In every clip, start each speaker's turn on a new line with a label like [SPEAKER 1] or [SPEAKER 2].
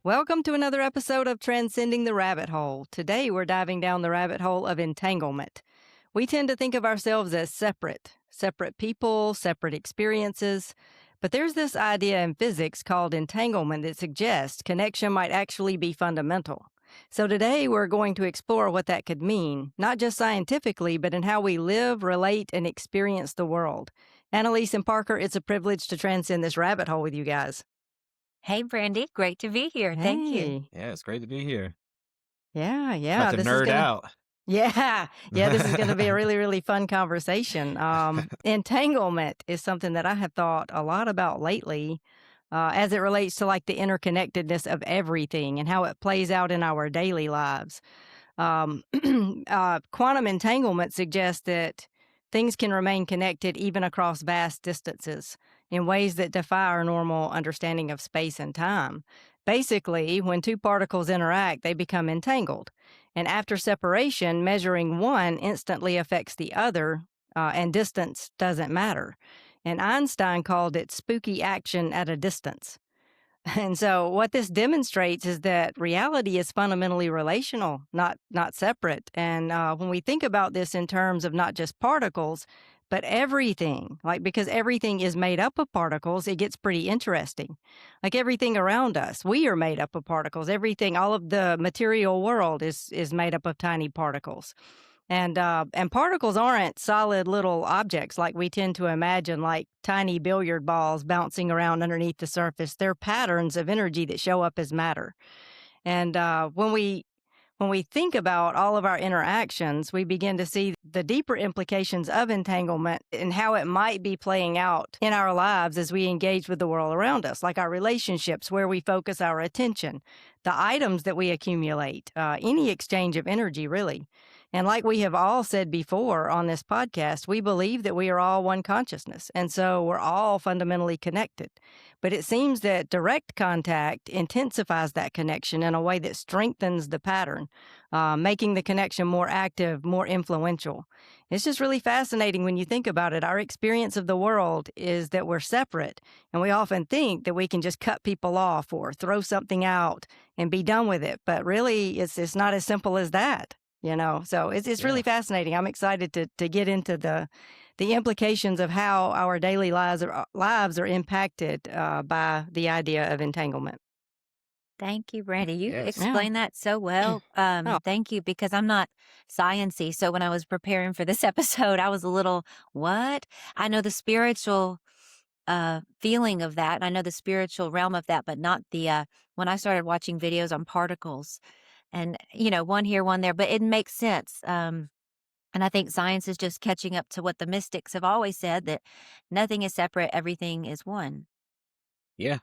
[SPEAKER 1] Welcome to another episode of Transcending the Rabbit Hole. Today we're diving down the rabbit hole of entanglement. We tend to think of ourselves as separate people, separate experiences. But there's this idea in physics called entanglement that suggests connection might actually be fundamental. So today we're going to explore what that could mean, not just scientifically, but in how we live, relate, and experience the world. Annelise and Parker, it's a privilege to transcend this rabbit hole with you guys.
[SPEAKER 2] Hey, Brandy. Great to be here. Thank you.
[SPEAKER 1] Hey.
[SPEAKER 3] Yeah, it's great to be here.
[SPEAKER 1] Yeah.
[SPEAKER 3] About to
[SPEAKER 1] This
[SPEAKER 3] nerd out.
[SPEAKER 1] Yeah. This is going to be a really, really fun conversation. Entanglement is something that I have thought a lot about lately as it relates to like the interconnectedness of everything and how it plays out in our daily lives. Quantum entanglement suggests that things can remain connected even across vast distances in ways that defy our normal understanding of space and time. Basically, when two particles interact, they become entangled. And after separation, measuring one instantly affects the other, and distance doesn't matter. And Einstein called it spooky action at a distance. And so what this demonstrates is that reality is fundamentally relational, not separate. And when we think about this in terms of not just particles, but everything, because everything is made up of particles, it gets pretty interesting. Like everything around us, we are made up of particles. Everything, all of the material world is made up of tiny particles. And particles aren't solid little objects like we tend to imagine, like tiny billiard balls bouncing around underneath the surface. They're patterns of energy that show up as matter. And when we think about all of our interactions, we begin to see the deeper implications of entanglement and how it might be playing out in our lives as we engage with the world around us, like our relationships, where we focus our attention, the items that we accumulate, any exchange of energy, really. And like we have all said before on this podcast, we believe that we are all one consciousness, and so we're all fundamentally connected. But it seems that direct contact intensifies that connection in a way that strengthens the pattern, making the connection more active, more influential. It's just really fascinating when you think about it. Our experience of the world is that we're separate, and we often think that we can just cut people off or throw something out and be done with it. But really, it's not as simple as that. So it's really fascinating. I'm excited to get into the implications of how our daily lives are impacted by the idea of entanglement.
[SPEAKER 2] Thank you, Brandy. You
[SPEAKER 3] Yes.
[SPEAKER 2] explained that so well. Thank you, because I'm not science-y. So when I was preparing for this episode, I was a little, what? I know the spiritual feeling of that, and I know the spiritual realm of that, but not the, when I started watching videos on particles, and, one here, one there, but it makes sense. And I think science is just catching up to what the mystics have always said, that nothing is separate, everything is one.
[SPEAKER 3] Yeah.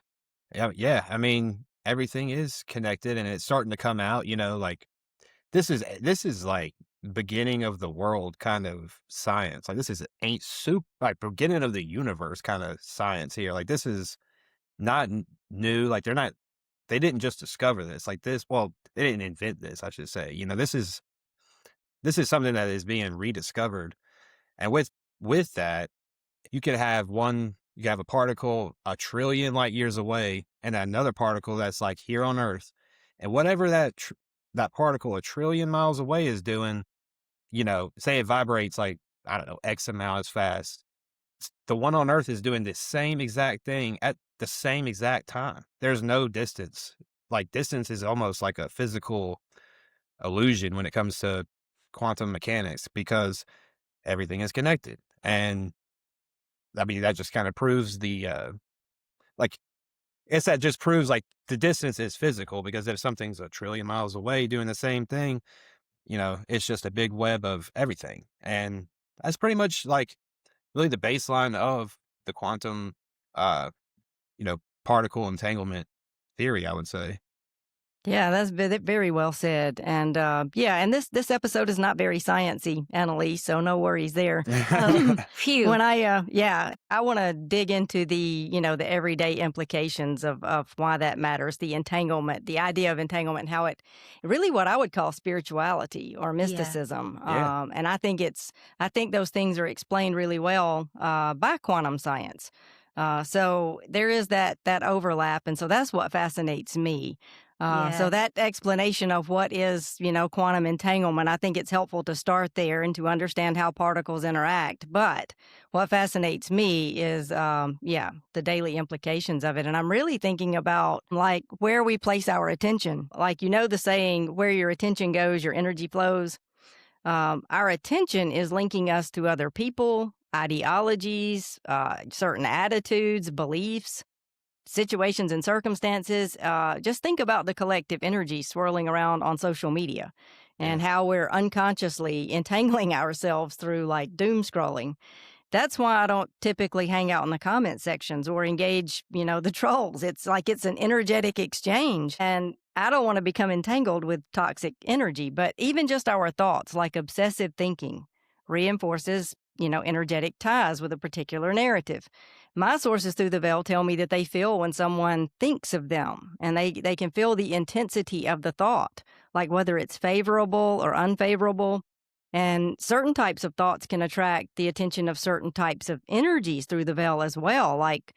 [SPEAKER 3] Yeah. I mean, everything is connected and it's starting to come out, like this is like beginning of the world kind of science. Like this is ain't soup, like beginning of the universe kind of science here. Like this is not new. Like they didn't just discover this like this. Well, they didn't invent this, I should say. This is something that is being rediscovered. And with that, you could have a particle a trillion light years away and another particle that's like here on Earth. And whatever that particle a trillion miles away is doing, say it vibrates like, I don't know, X amount as fast. The one on Earth is doing the same exact thing at the same exact time. There's no distance. Like distance is almost like a physical illusion when it comes to quantum mechanics because everything is connected. And I mean, that just kind of proves that just proves like the distance is physical, because if something's a trillion miles away doing the same thing, it's just a big web of everything. And that's pretty much like really the baseline of the quantum, particle entanglement theory, I would say.
[SPEAKER 1] Yeah, that's very well said. And and this episode is not very sciencey, Annalise, so no worries there.
[SPEAKER 2] Phew.
[SPEAKER 1] When I want to dig into the the everyday implications of why that matters, the entanglement, the idea of entanglement, how it really what I would call spirituality or mysticism.
[SPEAKER 3] Yeah.
[SPEAKER 1] And I think those things are explained really well by quantum science. So there is that overlap, and so that's what fascinates me. So
[SPEAKER 2] Yes.
[SPEAKER 1] that explanation of what is, quantum entanglement, I think it's helpful to start there and to understand how particles interact. But what fascinates me is, the daily implications of it. And I'm really thinking about like where we place our attention. Like, the saying, where your attention goes, your energy flows. Our attention is linking us to other people, ideologies, certain attitudes, beliefs, situations and circumstances. Just think about the collective energy swirling around on social media and
[SPEAKER 3] Yeah.
[SPEAKER 1] how we're unconsciously entangling ourselves through like doom scrolling. That's why I don't typically hang out in the comment sections or engage, the trolls. It's like it's an energetic exchange. And I don't want to become entangled with toxic energy, but even just our thoughts, like obsessive thinking, reinforces, energetic ties with a particular narrative. My sources through the veil tell me that they feel when someone thinks of them and they can feel the intensity of the thought, like whether it's favorable or unfavorable. And certain types of thoughts can attract the attention of certain types of energies through the veil as well. Like,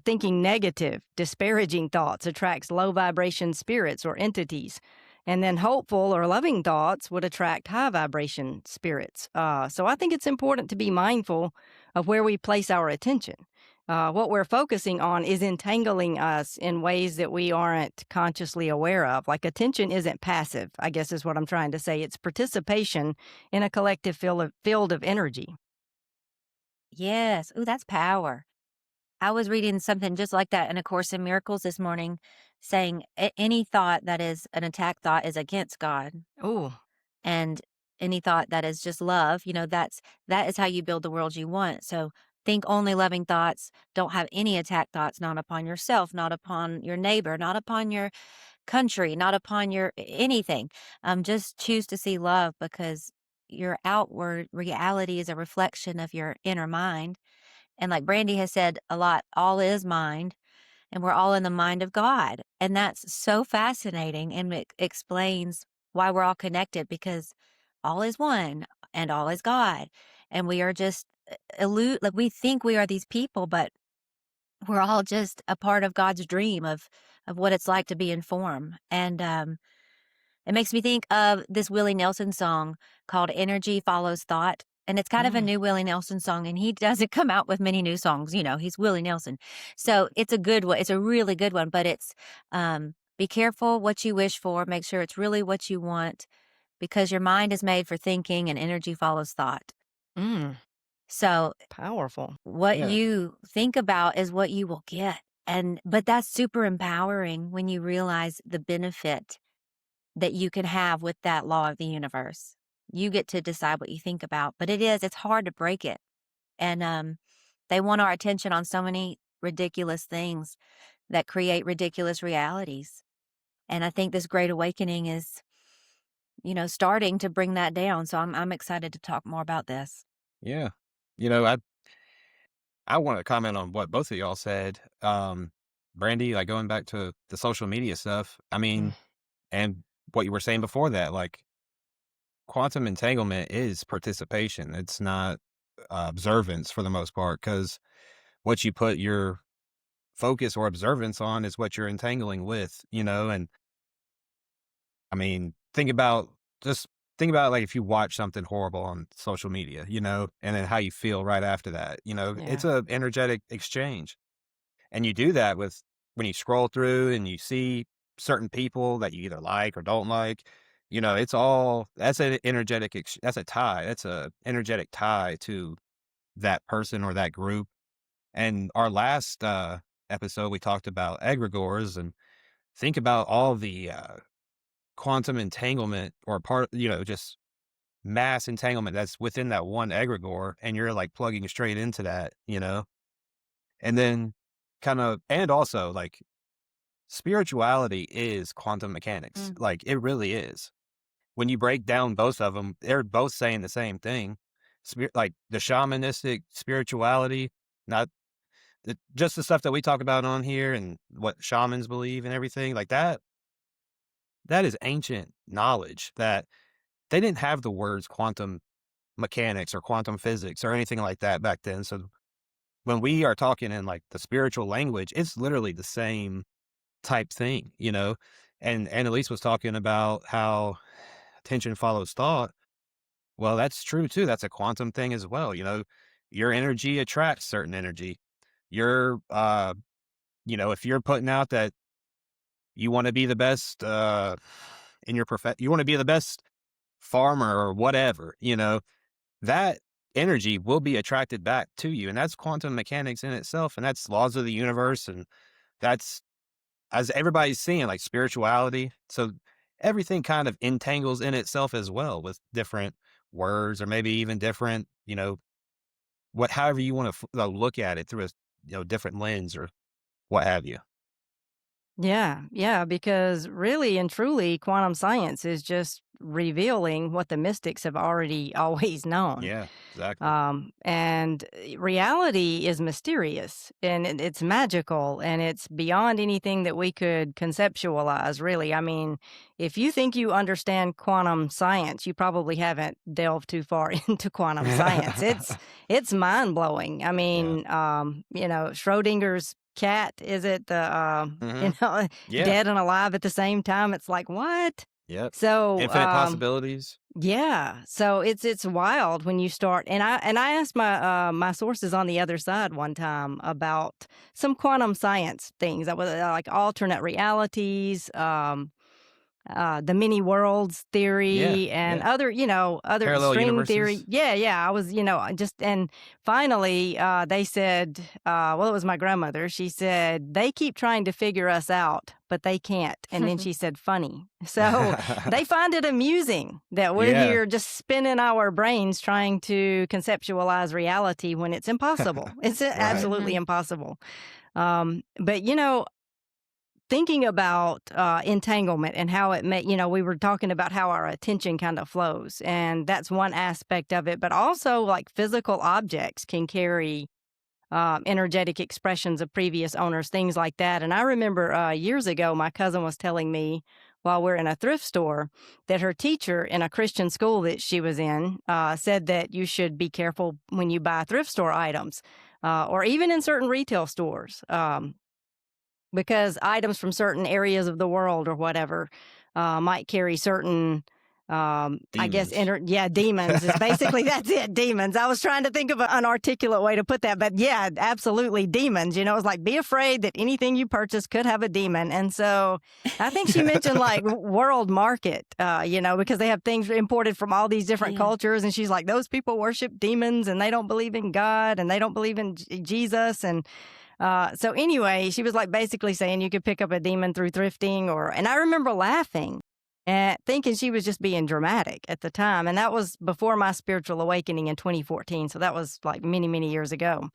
[SPEAKER 1] thinking negative, disparaging thoughts attracts low vibration spirits or entities. And then hopeful or loving thoughts would attract high vibration spirits. So I think it's important to be mindful of where we place our attention. What we're focusing on is entangling us in ways that we aren't consciously aware of. Like attention isn't passive, I guess is what I'm trying to say. It's participation in a collective field of energy.
[SPEAKER 2] Yes. Ooh, that's power. I was reading something just like that in A Course in Miracles this morning, saying any thought that is an attack thought is against God,
[SPEAKER 1] Oh,
[SPEAKER 2] and any thought that is just love, that is how you build the world you want. So think only loving thoughts. Don't have any attack thoughts, not upon yourself, not upon your neighbor, not upon your country, not upon your anything. Just choose to see love, because your outward reality is a reflection of your inner mind. And like Brandy has said a lot, all is mind, and we're all in the mind of God. And that's so fascinating, and it explains why we're all connected, because all is one and all is God. And we are just like we think we are these people, but we're all just a part of God's dream of what it's like to be in form. And it makes me think of this Willie Nelson song called Energy Follows Thought. And it's kind of a
[SPEAKER 1] mm,
[SPEAKER 2] new Willie Nelson song, and he doesn't come out with many new songs. He's Willie Nelson. So it's a good one. It's a really good one, but it's be careful what you wish for. Make sure it's really what you want, because your mind is made for thinking and energy follows thought.
[SPEAKER 1] mm,
[SPEAKER 2] So
[SPEAKER 1] powerful.
[SPEAKER 2] what
[SPEAKER 3] Yeah.
[SPEAKER 2] you think about is what you will get. But that's super empowering when you realize the benefit that you can have with that law of the universe. You get to decide what you think about, but it's hard to break it. And they want our attention on so many ridiculous things that create ridiculous realities. And I think this great awakening is, starting to bring that down. So I'm excited to talk more about this.
[SPEAKER 3] Yeah. You know, I want to comment on what both of y'all said. Brandy, like going back to the social media stuff. I
[SPEAKER 1] Mm,
[SPEAKER 3] mean, and what you were saying before that, like quantum entanglement is participation. It's not observance for the most part, because what you put your focus or observance on is what you're entangling with, and I mean, just think about like if you watch something horrible on social media, and then how you feel right after that. It's
[SPEAKER 1] yeah.
[SPEAKER 3] a energetic exchange. And you do that with when you scroll through and you see certain people that you either like or don't like, that's an that's a tie. That's a energetic tie to that person or that group. And our last episode, we talked about egregores, and think about all the quantum entanglement or just mass entanglement that's within that one egregore, and you're like plugging straight into that. And then and also like spirituality is quantum mechanics.
[SPEAKER 2] Mm.
[SPEAKER 3] Like it really is. When you break down both of them, they're both saying the same thing. Like the shamanistic spirituality, not just the stuff that we talk about on here and what shamans believe and everything like that. That is ancient knowledge that they didn't have the words quantum mechanics or quantum physics or anything like that back then. So when we are talking in like the spiritual language, it's literally the same type thing. And Annelise was talking about how attention follows thought. Well, that's true too. That's a quantum thing as well. Your energy attracts certain energy. Your, if you're putting out that you want to be the best in your you want to be the best farmer or whatever, that energy will be attracted back to you. And that's quantum mechanics in itself. And that's laws of the universe. And that's, as everybody's seeing, like spirituality. So everything kind of entangles in itself as well with different words, or maybe even different, however you want to look at it through a different lens or what have you.
[SPEAKER 1] Yeah, yeah, because really and truly, quantum science is just revealing what the mystics have already always known.
[SPEAKER 3] Yeah, exactly.
[SPEAKER 1] And reality is mysterious and it's magical and it's beyond anything that we could conceptualize, really. I mean, if you think you understand quantum science, you probably haven't delved too far into quantum science. It's mind blowing. I
[SPEAKER 3] Yeah.
[SPEAKER 1] mean, Schrodinger's cat, is it
[SPEAKER 3] Yeah.
[SPEAKER 1] dead and alive at the same time? It's like, what?
[SPEAKER 3] Yep.
[SPEAKER 1] So,
[SPEAKER 3] Infinite possibilities.
[SPEAKER 1] yeah. So it's wild when you start. And I asked my sources on the other side one time about some quantum science things that was like alternate realities, the many worlds
[SPEAKER 3] Yeah.
[SPEAKER 1] theory and
[SPEAKER 3] Yeah.
[SPEAKER 1] other
[SPEAKER 3] Parallel
[SPEAKER 1] string theory.
[SPEAKER 3] universes.
[SPEAKER 1] Yeah. I was, and finally, they said, well, it was my grandmother. She said, they keep trying to figure us out, but they can't. And then she said, funny. So they find it amusing that we're
[SPEAKER 3] Yeah.
[SPEAKER 1] here just spinning our brains trying to conceptualize reality when it's impossible. It's absolutely impossible. But, thinking about entanglement and how it may, we were talking about how our attention kind of flows, and that's one aspect of it. But also, like physical objects can carry energetic expressions of previous owners, things like that. And I remember years ago, my cousin was telling me while we're in a thrift store that her teacher in a Christian school that she was in said that you should be careful when you buy thrift store items or even in certain retail stores. Because items from certain areas of the world or whatever might carry certain, I guess,
[SPEAKER 3] Demons.
[SPEAKER 1] demons is basically that's it, demons. I was trying to think of an articulate way to put that, but yeah, absolutely, demons. It's like be afraid that anything you purchase could have a demon. And so I think she mentioned like world market, because they have things imported from all these different cultures. And she's like, those people worship demons and they don't believe in God and they don't believe in Jesus. And so anyway, she was like basically saying you could pick up a demon through thrifting and I remember laughing and thinking she was just being dramatic at the time. And that was before my spiritual awakening in 2014. So that was like many, many years ago.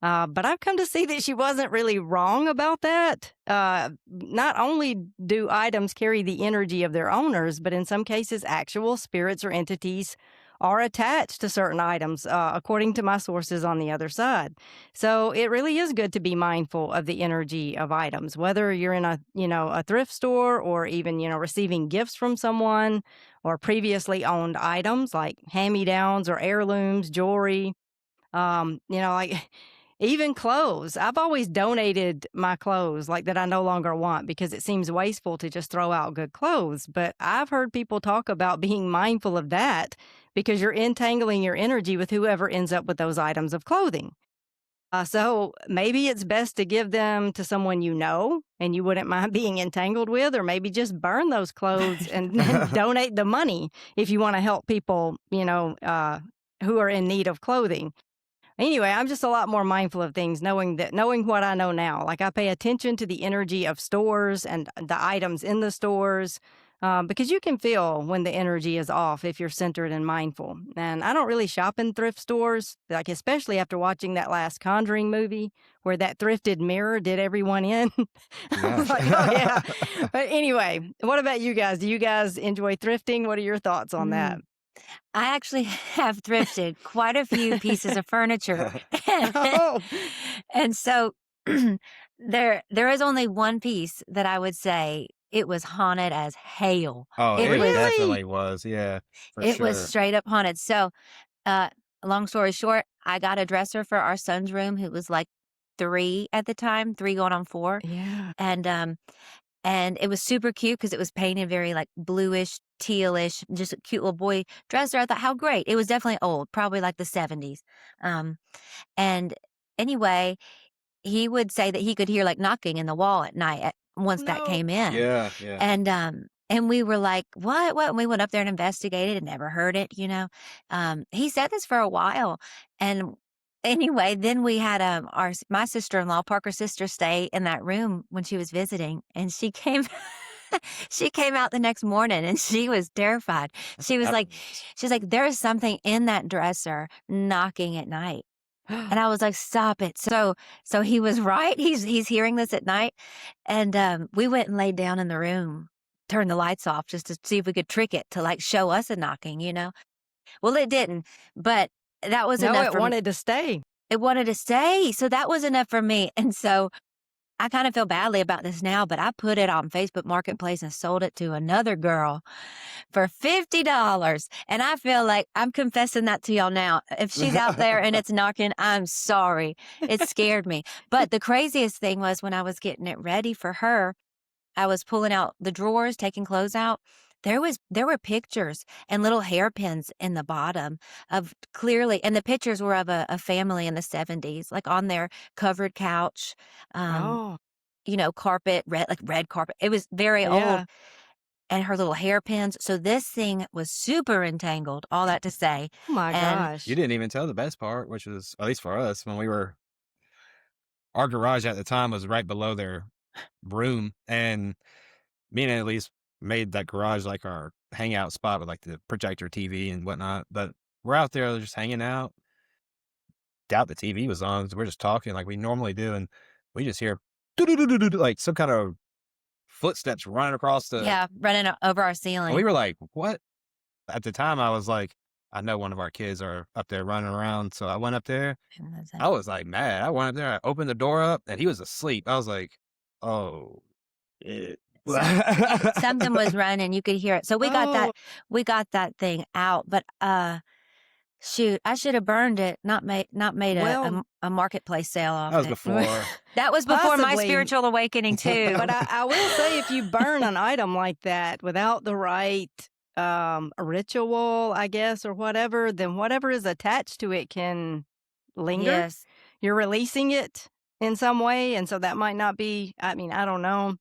[SPEAKER 1] But I've come to see that she wasn't really wrong about that. Not only do items carry the energy of their owners, but in some cases, actual spirits or entities are attached to certain items, according to my sources on the other side. So it really is good to be mindful of the energy of items, whether you're in a thrift store or even, receiving gifts from someone or previously owned items like hand-me-downs or heirlooms, jewelry, like even clothes. I've always donated my clothes like that I no longer want because it seems wasteful to just throw out good clothes. But I've heard people talk about being mindful of that because you're entangling your energy with whoever ends up with those items of clothing. So maybe it's best to give them to someone you know and you wouldn't mind being entangled with, or maybe just burn those clothes and donate the money if you want to help people, who are in need of clothing. Anyway, I'm just a lot more mindful of things, knowing what I know now. Like I pay attention to the energy of stores and the items in the stores, because you can feel when the energy is off if you're centered and mindful. And I don't really shop in thrift stores, like especially after watching that last Conjuring movie where that thrifted mirror did everyone in. I was like, oh yeah. But anyway, what about you guys? Do you guys enjoy thrifting? What are your thoughts on that?
[SPEAKER 2] I actually have thrifted quite a few pieces of furniture.
[SPEAKER 1] Oh.
[SPEAKER 2] And so there is only one piece that I would say it was haunted as hell.
[SPEAKER 3] Oh,
[SPEAKER 2] It
[SPEAKER 3] it
[SPEAKER 2] was
[SPEAKER 3] definitely was. Yeah, for
[SPEAKER 2] it was
[SPEAKER 3] sure.
[SPEAKER 2] straight up haunted. So, long story short, I got a dresser for our son's room who was like 3 at the time, 3 going on 4.
[SPEAKER 1] Yeah.
[SPEAKER 2] And And it was super cute because it was painted very like bluish, tealish, just a cute little boy dresser. I thought, how great. It was definitely old, probably like the 70s. And anyway, he would say that he could hear like knocking in the wall at night once that
[SPEAKER 1] No.
[SPEAKER 2] came in.
[SPEAKER 3] Yeah.
[SPEAKER 2] And we were like, what? And we went up there and investigated and never heard it, you know. He said this for a while. And anyway, then we had my sister-in-law, Parker's sister, stay in that room when she was visiting. And she came she came out the next morning and she was terrified. She was like, there's something in that dresser knocking at night. And I was like, stop it. So he was right. He's hearing this at night. And we went and laid down in the room, turned the lights off just to see if we could trick it to like show us a knocking, you know? Well, it didn't, but that was enough.
[SPEAKER 1] It wanted to stay.
[SPEAKER 2] It wanted to stay. So that was enough for me. And so I kind of feel badly about this now, but I put it on Facebook Marketplace and sold it to another girl for $50. And I feel like I'm confessing that to y'all now. If she's out there and it's knocking, I'm sorry. It scared me. But the craziest thing was when I was getting it ready for her, I was pulling out the drawers, taking clothes out. There were pictures and little hairpins in the bottom of clearly, and the pictures were of a family in the 70s, like on their covered couch, you know, carpet, red carpet. It was very old, and her little hairpins. So this thing was super entangled, all that to say.
[SPEAKER 1] Oh my gosh.
[SPEAKER 3] You didn't even tell the best part, which was, at least for us, when our garage at the time was right below their room, and me and Annelise made that garage like our hangout spot with like the projector TV and whatnot. But we're out there just hanging out. Doubt the TV was on, so we're just talking like we normally do, and we just hear like some kind of footsteps running across the
[SPEAKER 2] running over our ceiling.
[SPEAKER 3] And we were like, what? At the time I was like, I know one of our kids are up there running around, so I went up there. I was like mad. I went up there, I opened the door up, and he was asleep. I was like, oh,
[SPEAKER 2] something was running. You could hear it. So we got that thing out. But shoot, I should have burned it, not made a marketplace sale off
[SPEAKER 3] that was
[SPEAKER 2] it.
[SPEAKER 3] before.
[SPEAKER 2] That was before my spiritual awakening too.
[SPEAKER 1] But I will say, if you burn an item like that without the right ritual, I guess, or whatever, then whatever is attached to it can linger.
[SPEAKER 2] Yes.
[SPEAKER 1] You're releasing it in some way, and so that might not be, I mean, I don't know.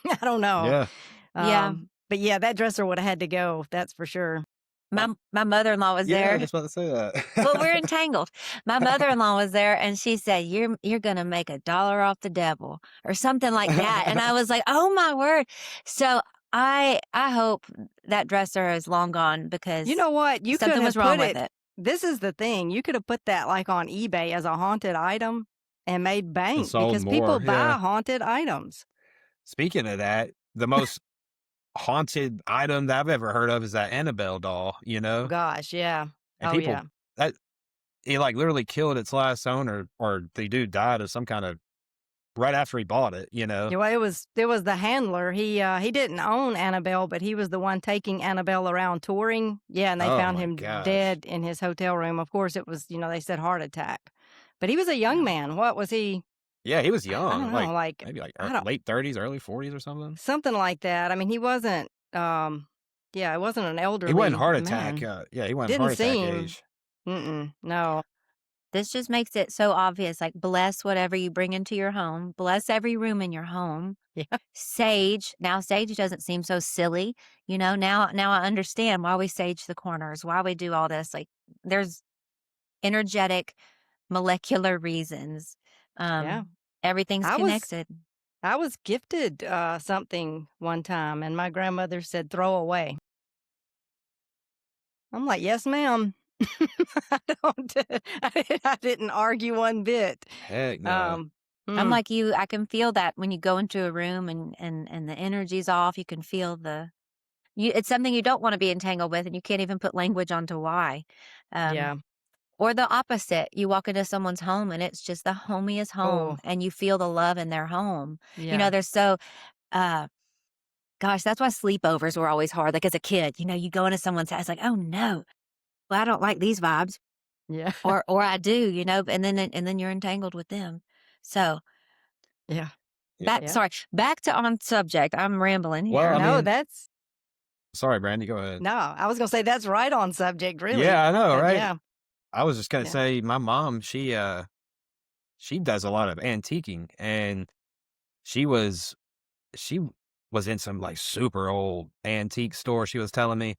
[SPEAKER 1] I don't know.
[SPEAKER 3] Yeah.
[SPEAKER 1] But yeah, that dresser would have had to go. That's for sure.
[SPEAKER 2] My mother-in-law was
[SPEAKER 3] Yeah, I
[SPEAKER 2] there.
[SPEAKER 3] was about to say that.
[SPEAKER 2] Well, we're entangled. My mother-in-law was there, and she said, "You're gonna make $1 off the devil," or something like that. And I was like, "Oh my word!" So I hope that dresser is long gone because
[SPEAKER 1] you know what, you
[SPEAKER 2] something
[SPEAKER 1] could
[SPEAKER 2] was
[SPEAKER 1] have
[SPEAKER 2] wrong
[SPEAKER 1] put
[SPEAKER 2] with it.
[SPEAKER 1] This is the thing. You could have put that like on eBay as a haunted item and made bank,
[SPEAKER 3] sold
[SPEAKER 1] because
[SPEAKER 3] more,
[SPEAKER 1] people buy
[SPEAKER 3] yeah.
[SPEAKER 1] haunted items.
[SPEAKER 3] Speaking of that, the most haunted item that I've ever heard of is that Annabelle doll, you know?
[SPEAKER 1] Gosh, yeah.
[SPEAKER 3] And
[SPEAKER 1] Oh,
[SPEAKER 3] people,
[SPEAKER 1] yeah.
[SPEAKER 3] that he like literally killed its last owner, or the dude died of some kind of right after he bought it, you know?
[SPEAKER 1] Yeah, well, it was the handler. He didn't own Annabelle, but he was the one taking Annabelle around touring. Yeah, and they
[SPEAKER 3] Oh
[SPEAKER 1] found
[SPEAKER 3] my
[SPEAKER 1] him
[SPEAKER 3] gosh.
[SPEAKER 1] dead in his hotel room. Of course, it was, they said heart attack. But he was a young man. What was he?
[SPEAKER 3] Yeah, he was
[SPEAKER 1] I
[SPEAKER 3] young,
[SPEAKER 1] don't know,
[SPEAKER 3] like maybe like late 30s, early 40s or something.
[SPEAKER 1] something like that. I mean, he wasn't, it wasn't an elderly
[SPEAKER 3] He wasn't heart attack.
[SPEAKER 1] man.
[SPEAKER 3] He wasn't
[SPEAKER 1] Didn't
[SPEAKER 3] heart attack
[SPEAKER 1] seem.
[SPEAKER 3] age.
[SPEAKER 1] No.
[SPEAKER 2] This just makes it so obvious. Like, bless whatever you bring into your home. Bless every room in your home.
[SPEAKER 1] Yeah.
[SPEAKER 2] Sage. Now, sage doesn't seem so silly. Now I understand why we sage the corners, why we do all this. Like, there's energetic, molecular reasons.
[SPEAKER 1] Yeah.
[SPEAKER 2] Everything's connected.
[SPEAKER 1] I was gifted something one time, and my grandmother said, throw away. I'm like, yes, ma'am. I didn't argue one bit.
[SPEAKER 3] Heck no.
[SPEAKER 2] I'm like you. I can feel that when you go into a room and the energy's off. You can feel it's something you don't want to be entangled with, and you can't even put language onto why.
[SPEAKER 1] Yeah.
[SPEAKER 2] Or the opposite. You walk into someone's home and it's just the homiest home, and you feel the love in their home.
[SPEAKER 1] Yeah.
[SPEAKER 2] They're so, gosh, that's why sleepovers were always hard. Like as a kid, you go into someone's house, like, oh no, well, I don't like these vibes.
[SPEAKER 1] Yeah.
[SPEAKER 2] Or I do, and then you're entangled with them. So
[SPEAKER 1] Yeah.
[SPEAKER 2] Back,
[SPEAKER 1] Yeah.
[SPEAKER 2] sorry, back to on subject. I'm rambling
[SPEAKER 3] Well,
[SPEAKER 2] here.
[SPEAKER 3] I
[SPEAKER 1] No,
[SPEAKER 3] mean,
[SPEAKER 1] that's
[SPEAKER 3] sorry, Brandy, go ahead.
[SPEAKER 1] no, I was gonna say that's right on subject, really.
[SPEAKER 3] Yeah, I know, right?
[SPEAKER 1] Yeah,
[SPEAKER 3] I was just gonna
[SPEAKER 1] yeah,
[SPEAKER 3] say my mom, she does a lot of antiquing, and she was she was in some, like, super old antique store, she was telling me,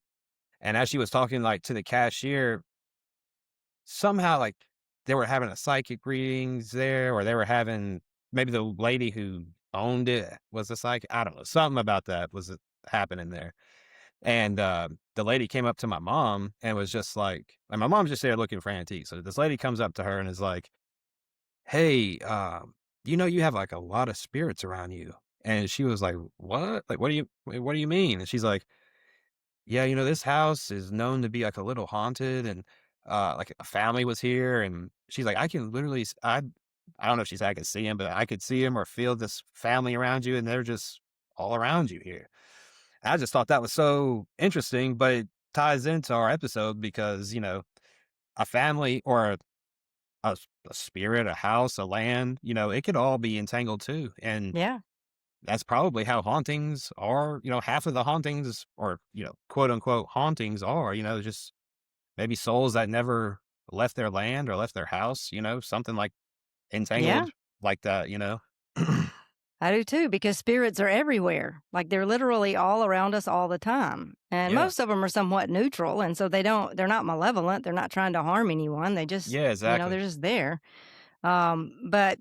[SPEAKER 3] and as she was talking, like, to the cashier, somehow, like, they were having a psychic readings there, or they were having maybe the lady who owned it was a psychic, I don't know, something about that was, happening there, and, the lady came up to my mom and was just like, and my mom's just there looking for antiques, so this lady comes up to her and is like, "Hey, you have, like, a lot of spirits around you." And she was like, "What? Like, what do you mean?" And she's like, "Yeah, this house is known to be, like, a little haunted, and, like, a family was here," and she's like, "I can literally I don't know if she said I could see him, but I could see him or feel this family around you, and they're just all around you here." I just thought that was so interesting, but it ties into our episode because, a family or a spirit, a house, a land, it could all be entangled too. And
[SPEAKER 1] yeah,
[SPEAKER 3] that's probably how hauntings are. Half of the hauntings or, quote unquote hauntings are, just maybe souls that never left their land or left their house, something like
[SPEAKER 1] yeah.
[SPEAKER 3] entangled like that.
[SPEAKER 1] I do too, because spirits are everywhere. Like they're literally all around us all the time. And
[SPEAKER 3] Yeah.
[SPEAKER 1] most of them are somewhat neutral. And so they're not malevolent. They're not trying to harm anyone. They just,
[SPEAKER 3] Yeah, exactly.
[SPEAKER 1] they're just there. But,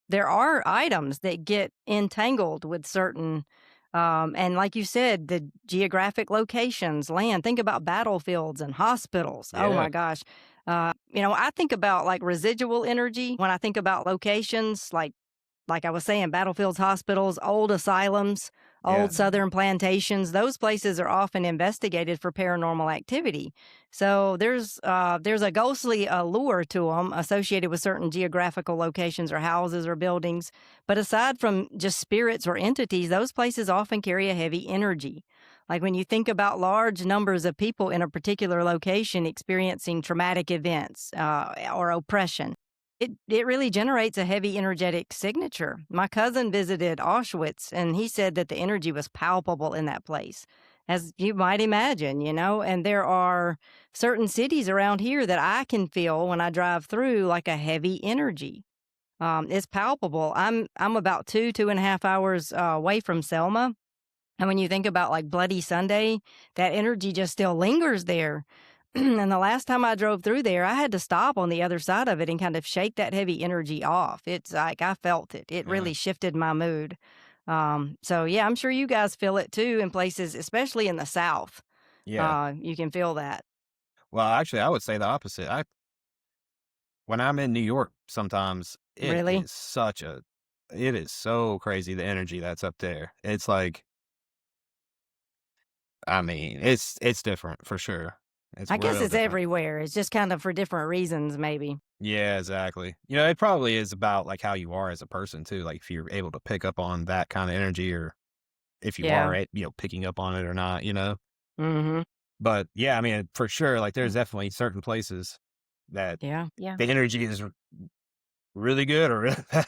[SPEAKER 1] there are items that get entangled with certain, and like you said, the geographic locations, land. Think about battlefields and hospitals. Oh
[SPEAKER 3] Yeah.
[SPEAKER 1] my gosh. I think about like residual energy when I think about locations like I was saying, battlefields, hospitals, old asylums,
[SPEAKER 3] Yeah.
[SPEAKER 1] old Southern plantations, those places are often investigated for paranormal activity. So there's a ghostly allure to them associated with certain geographical locations or houses or buildings. But aside from just spirits or entities, those places often carry a heavy energy. Like when you think about large numbers of people in a particular location experiencing traumatic events or oppression, it really generates a heavy energetic signature. My cousin visited Auschwitz, and he said that the energy was palpable in that place, as you might imagine, and there are certain cities around here that I can feel when I drive through like a heavy energy. It's palpable. I'm about 2.5 hours away from Selma, and when you think about like Bloody Sunday, that energy just still lingers there. And the last time I drove through there, I had to stop on the other side of it and kind of shake that heavy energy off. It's like I felt it. It
[SPEAKER 3] Yeah.
[SPEAKER 1] really shifted my mood. So yeah, I'm sure you guys feel it too in places, especially in the South.
[SPEAKER 3] Yeah.
[SPEAKER 1] You can feel that.
[SPEAKER 3] Well, actually, I would say the opposite. When I'm in New York, sometimes
[SPEAKER 1] Really?
[SPEAKER 3] it is so crazy the energy that's up there. It's like, I mean, it's different for sure. It's
[SPEAKER 1] I guess
[SPEAKER 3] real
[SPEAKER 1] it's
[SPEAKER 3] different.
[SPEAKER 1] everywhere. It's just kind of for different reasons, maybe.
[SPEAKER 3] Yeah, exactly. It probably is about like how you are as a person too. Like if you're able to pick up on that kind of energy, or if you
[SPEAKER 1] Yeah.
[SPEAKER 3] are, picking up on it or not.
[SPEAKER 1] Mm-hmm.
[SPEAKER 3] But yeah, I mean, for sure, like there's definitely certain places that
[SPEAKER 1] Yeah.
[SPEAKER 2] Yeah.
[SPEAKER 3] the energy is really good or really bad.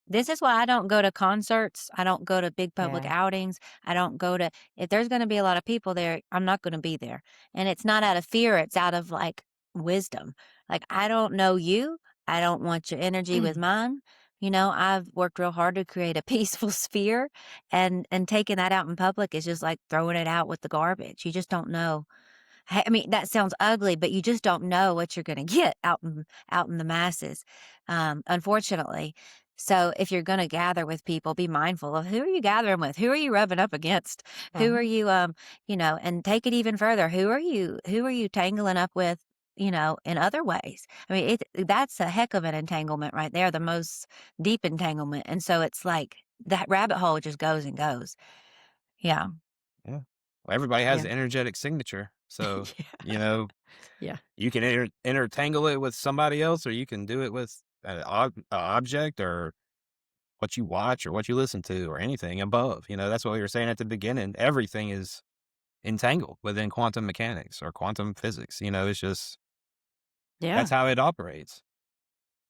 [SPEAKER 2] This is why I don't go to concerts. I don't go to big public
[SPEAKER 1] Yeah.
[SPEAKER 2] outings. I don't go to, if there's going to be a lot of people there, I'm not going to be there. And it's not out of fear, it's out of like wisdom. Like, I don't know you. I don't want your energy with mine. I've worked real hard to create a peaceful sphere, and taking that out in public is just like throwing it out with the garbage. You just don't know. I mean, that sounds ugly, but you just don't know what you're going to get out in the masses, unfortunately. So if you're going to gather with people, be mindful of who are you gathering with, who are you rubbing up against, who are
[SPEAKER 1] Uh-huh.
[SPEAKER 2] you, and take it even further. Who are you tangling up with, in other ways? I mean, that's a heck of an entanglement right there, the most deep entanglement. And so it's like that rabbit hole just goes and goes. Yeah.
[SPEAKER 3] Yeah. Well, everybody has
[SPEAKER 1] Yeah.
[SPEAKER 3] an energetic signature. So,
[SPEAKER 1] Yeah.
[SPEAKER 3] you know,
[SPEAKER 1] Yeah.
[SPEAKER 3] you can intertangle it with somebody else, or you can do it with an object or what you watch or what you listen to or anything above. That's what we were saying at the beginning. Everything is entangled within quantum mechanics or quantum physics. It's just,
[SPEAKER 1] Yeah.
[SPEAKER 3] that's how it operates.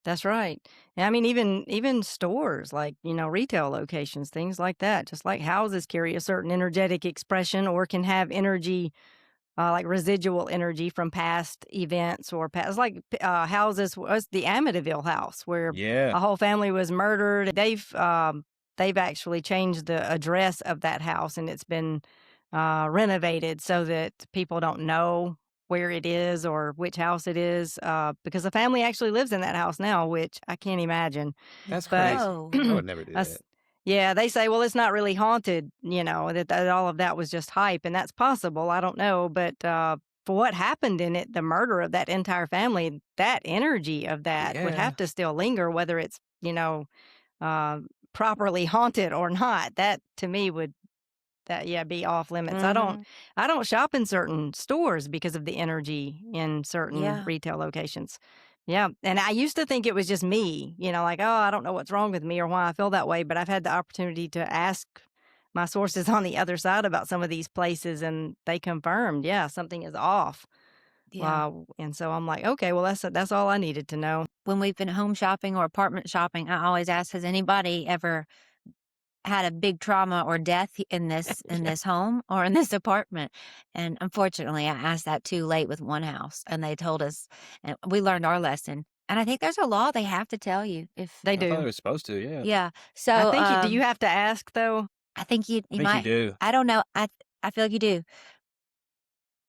[SPEAKER 1] That's right. I mean, even stores, like, retail locations, things like that, just like houses carry a certain energetic expression or can have energy, like residual energy from past events or past, like houses was the Amityville house where
[SPEAKER 3] Yeah,
[SPEAKER 1] a whole family was murdered. They've actually changed the address of that house, and it's been renovated so that people don't know where it is or which house it is, because the family actually lives in that house now, which I can't imagine.
[SPEAKER 3] that's
[SPEAKER 1] But
[SPEAKER 3] crazy.
[SPEAKER 2] Whoa.
[SPEAKER 3] I would never do that.
[SPEAKER 1] us yeah, they say, "Well, it's not really haunted," that all of that was just hype, and that's possible, I don't know, but, for what happened in it, the murder of that entire family, that energy of that would
[SPEAKER 3] Yeah,
[SPEAKER 1] have to still linger whether it's, uh, properly haunted or not. That to me would that yeah, be off limits.
[SPEAKER 2] Mm-hmm.
[SPEAKER 1] I don't shop in certain stores because of the energy in certain
[SPEAKER 2] Yeah.
[SPEAKER 1] retail locations. Yeah, and I used to think it was just me, like, "Oh, I don't know what's wrong with me or why I feel that way," but I've had the opportunity to ask my sources on the other side about some of these places, and they confirmed, yeah, something is off.
[SPEAKER 2] Yeah.
[SPEAKER 1] And so I'm like, "Okay, well, that's all I needed to know."
[SPEAKER 2] When we've been home shopping or apartment shopping, I always ask, has anybody ever had a big trauma or death in
[SPEAKER 3] yeah,
[SPEAKER 2] this home or in this apartment? And unfortunately, I asked that too late with one house, and they told us, and we learned our lesson. And I think there's a law they have to tell you if
[SPEAKER 1] They
[SPEAKER 3] I thought it
[SPEAKER 1] do.
[SPEAKER 3] was supposed to. Yeah,
[SPEAKER 2] yeah.
[SPEAKER 1] I
[SPEAKER 2] So,
[SPEAKER 1] think do you have to ask, though?
[SPEAKER 2] I think
[SPEAKER 3] I
[SPEAKER 2] you
[SPEAKER 3] think you
[SPEAKER 2] might
[SPEAKER 3] do.
[SPEAKER 2] I don't know, I feel like you do.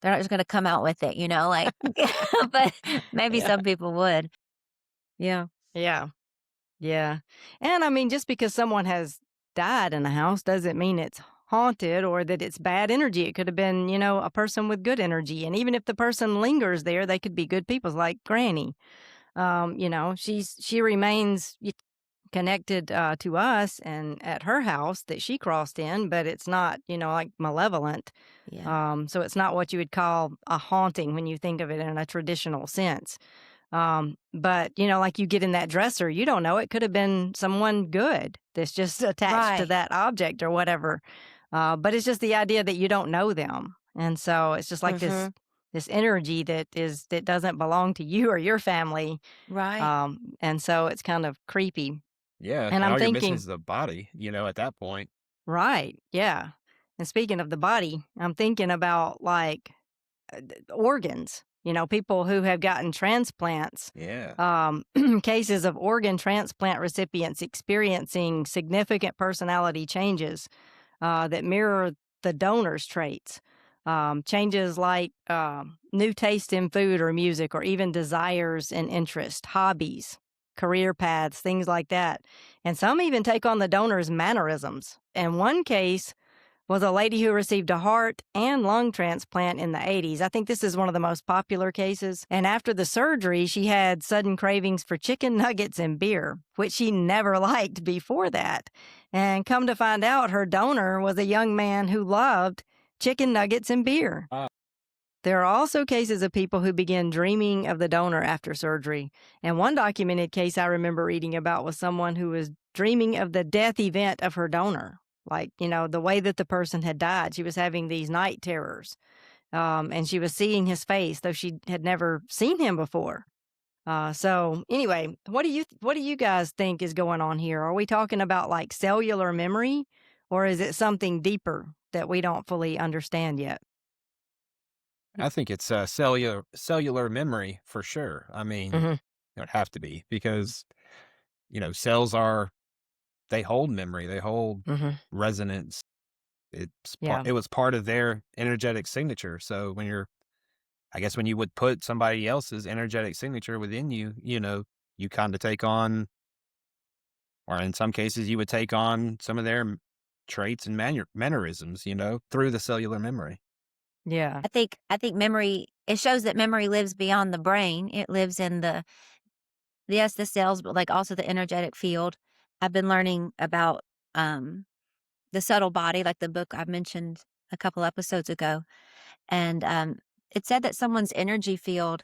[SPEAKER 2] They're not just gonna come out with it, like but maybe
[SPEAKER 3] Yeah,
[SPEAKER 2] some people would. Yeah.
[SPEAKER 1] Yeah. Yeah. And I mean, just because someone has died in a house doesn't mean it's haunted or that it's bad energy. It could have been, a person with good energy. And even if the person lingers there, they could be good people, like Granny. She remains connected to us and at her house that she crossed in, but it's not, like malevolent.
[SPEAKER 2] Yeah.
[SPEAKER 1] So it's not what you would call a haunting when you think of it in a traditional sense. But, like you get in that dresser, you don't know. It could have been someone good that's just attached to
[SPEAKER 2] Right.
[SPEAKER 1] that object or whatever. But it's just the idea that you don't know them. And so it's just like this
[SPEAKER 2] Mhm.
[SPEAKER 1] this energy that doesn't belong to you or your family.
[SPEAKER 2] Right.
[SPEAKER 1] And so it's kind of creepy.
[SPEAKER 3] yeah.
[SPEAKER 1] And
[SPEAKER 3] And
[SPEAKER 1] I'm
[SPEAKER 3] all you're missing
[SPEAKER 1] thinking,
[SPEAKER 3] is the body. At that point.
[SPEAKER 1] right, yeah. And speaking of the body, I'm thinking about like organs, people who have gotten transplants,
[SPEAKER 3] Yeah.
[SPEAKER 1] cases of organ transplant recipients experiencing significant personality changes that mirror the donor's traits. Changes like new taste in food or music, or even desires and interest, hobbies, career paths, things like that. And some even take on the donor's mannerisms. In one case, was a lady who received a heart and lung transplant in the 80s. I think this is one of the most popular cases. And after the surgery, she had sudden cravings for chicken nuggets and beer, which she never liked before that. And come to find out, her donor was a young man who loved chicken nuggets and beer.
[SPEAKER 3] Ah,
[SPEAKER 1] There are also cases of people who begin dreaming of the donor after surgery. And one documented case I remember reading about was someone who was dreaming of the death event of her donor. Like, the way that the person had died. She was having these night terrors. And she was seeing his face, though she had never seen him before. So anyway, what do you guys think is going on here? Are we talking about like cellular memory, or is it something deeper that we don't fully understand yet?
[SPEAKER 3] I think it's cellular memory for sure. I mean,
[SPEAKER 1] Hmm.
[SPEAKER 3] it would have to be because cells are they hold memory, they hold
[SPEAKER 1] Hmm.
[SPEAKER 3] resonance.
[SPEAKER 1] Yeah.
[SPEAKER 3] It was part of their energetic signature. So I guess when you would put somebody else's energetic signature within you, you kind of take on, or in some cases, you would take on some of their traits and mannerisms, through the cellular memory.
[SPEAKER 1] Yeah.
[SPEAKER 2] I think memory, it shows that memory lives beyond the brain. It lives in yes, the cells, but like also the energetic field. I've been learning about um the subtle body, like the book I mentioned a couple episodes ago. And it said that someone's energy field,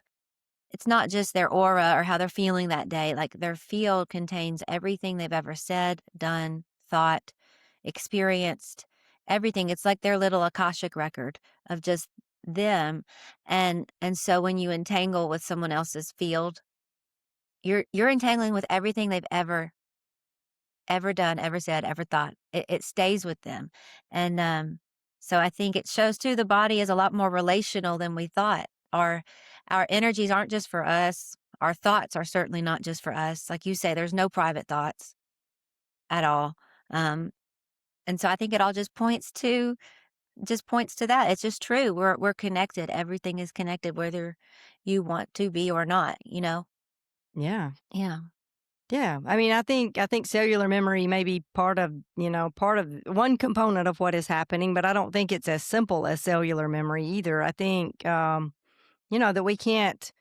[SPEAKER 2] it's not just their aura or how they're feeling that day. Like their field contains everything they've ever said, done, thought, experienced, everything. It's like their little Akashic record of just them. And so when you entangle with someone else's field, you're entangling with everything they've ever done, ever said, ever thought. It stays with them. And so I think it shows too the body is a lot more relational than we thought. Our energies aren't just for us. Our thoughts are certainly not just for us. Like you say, there's no private thoughts at all. Um, and so I think it all just points to that. It's just true. We're connected. Everything is connected, whether you want to be or not, you know?
[SPEAKER 1] Yeah.
[SPEAKER 2] Yeah.
[SPEAKER 1] Yeah. I mean, I think cellular memory may be part of, part of one component of what is happening, but I don't think it's as simple as cellular memory either. I think, that we can't,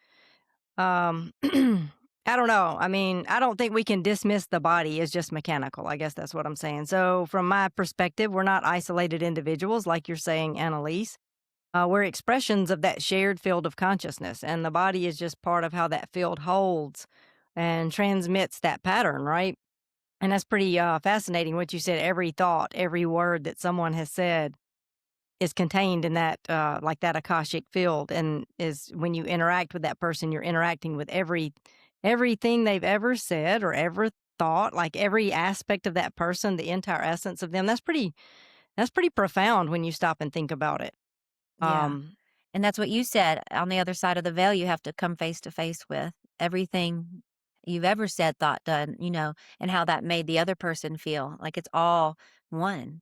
[SPEAKER 1] I don't know. I mean, I don't think we can dismiss the body as just mechanical. I guess that's what I'm saying. So, from my perspective, we're not isolated individuals, like you're saying, Annalise. We're expressions of that shared field of consciousness, and the body is just part of how that field holds and transmits that pattern, right? And that's pretty fascinating what you said. Every thought, every word that someone has said is contained in that, like that Akashic field, and is when you interact with that person, you're interacting with everything they've ever said or ever thought, like every aspect of that person, the entire essence of them. That's pretty profound when you stop and think about it.
[SPEAKER 2] Yeah.
[SPEAKER 1] Um,
[SPEAKER 2] And that's what you said. On the other side of the veil, you have to come face to face with everything you've ever said, thought, done, and how that made the other person feel. Like it's all one.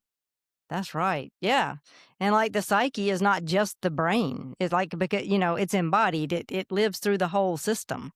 [SPEAKER 1] That's right. Yeah. And like the psyche is not just the brain. It's like, because, it's embodied. It lives through the whole system.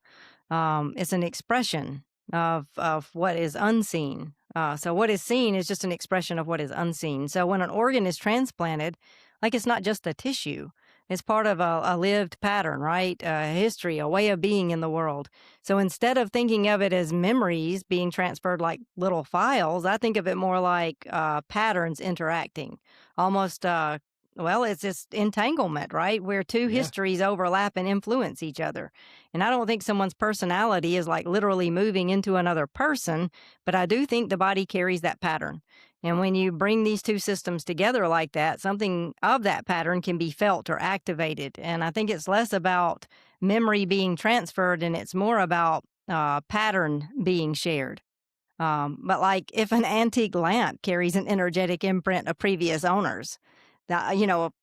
[SPEAKER 1] It's an expression of what is unseen. So what is seen is just an expression of what is unseen. So when an organ is transplanted, like it's not just the tissue. It's part of a lived pattern, right? A history, a way of being in the world. So instead of thinking of it as memories being transferred like little files, I think of it more like patterns interacting. Almost, well, it's just entanglement, right? Where two
[SPEAKER 3] Yeah.
[SPEAKER 1] histories overlap and influence each other. And I don't think someone's personality is like literally moving into another person, but I do think the body carries that pattern. And when you bring these two systems together like that, something of that pattern can be felt or activated. And I think it's less about memory being transferred and it's more about pattern being shared. But like if an antique lamp carries an energetic imprint of previous owners, that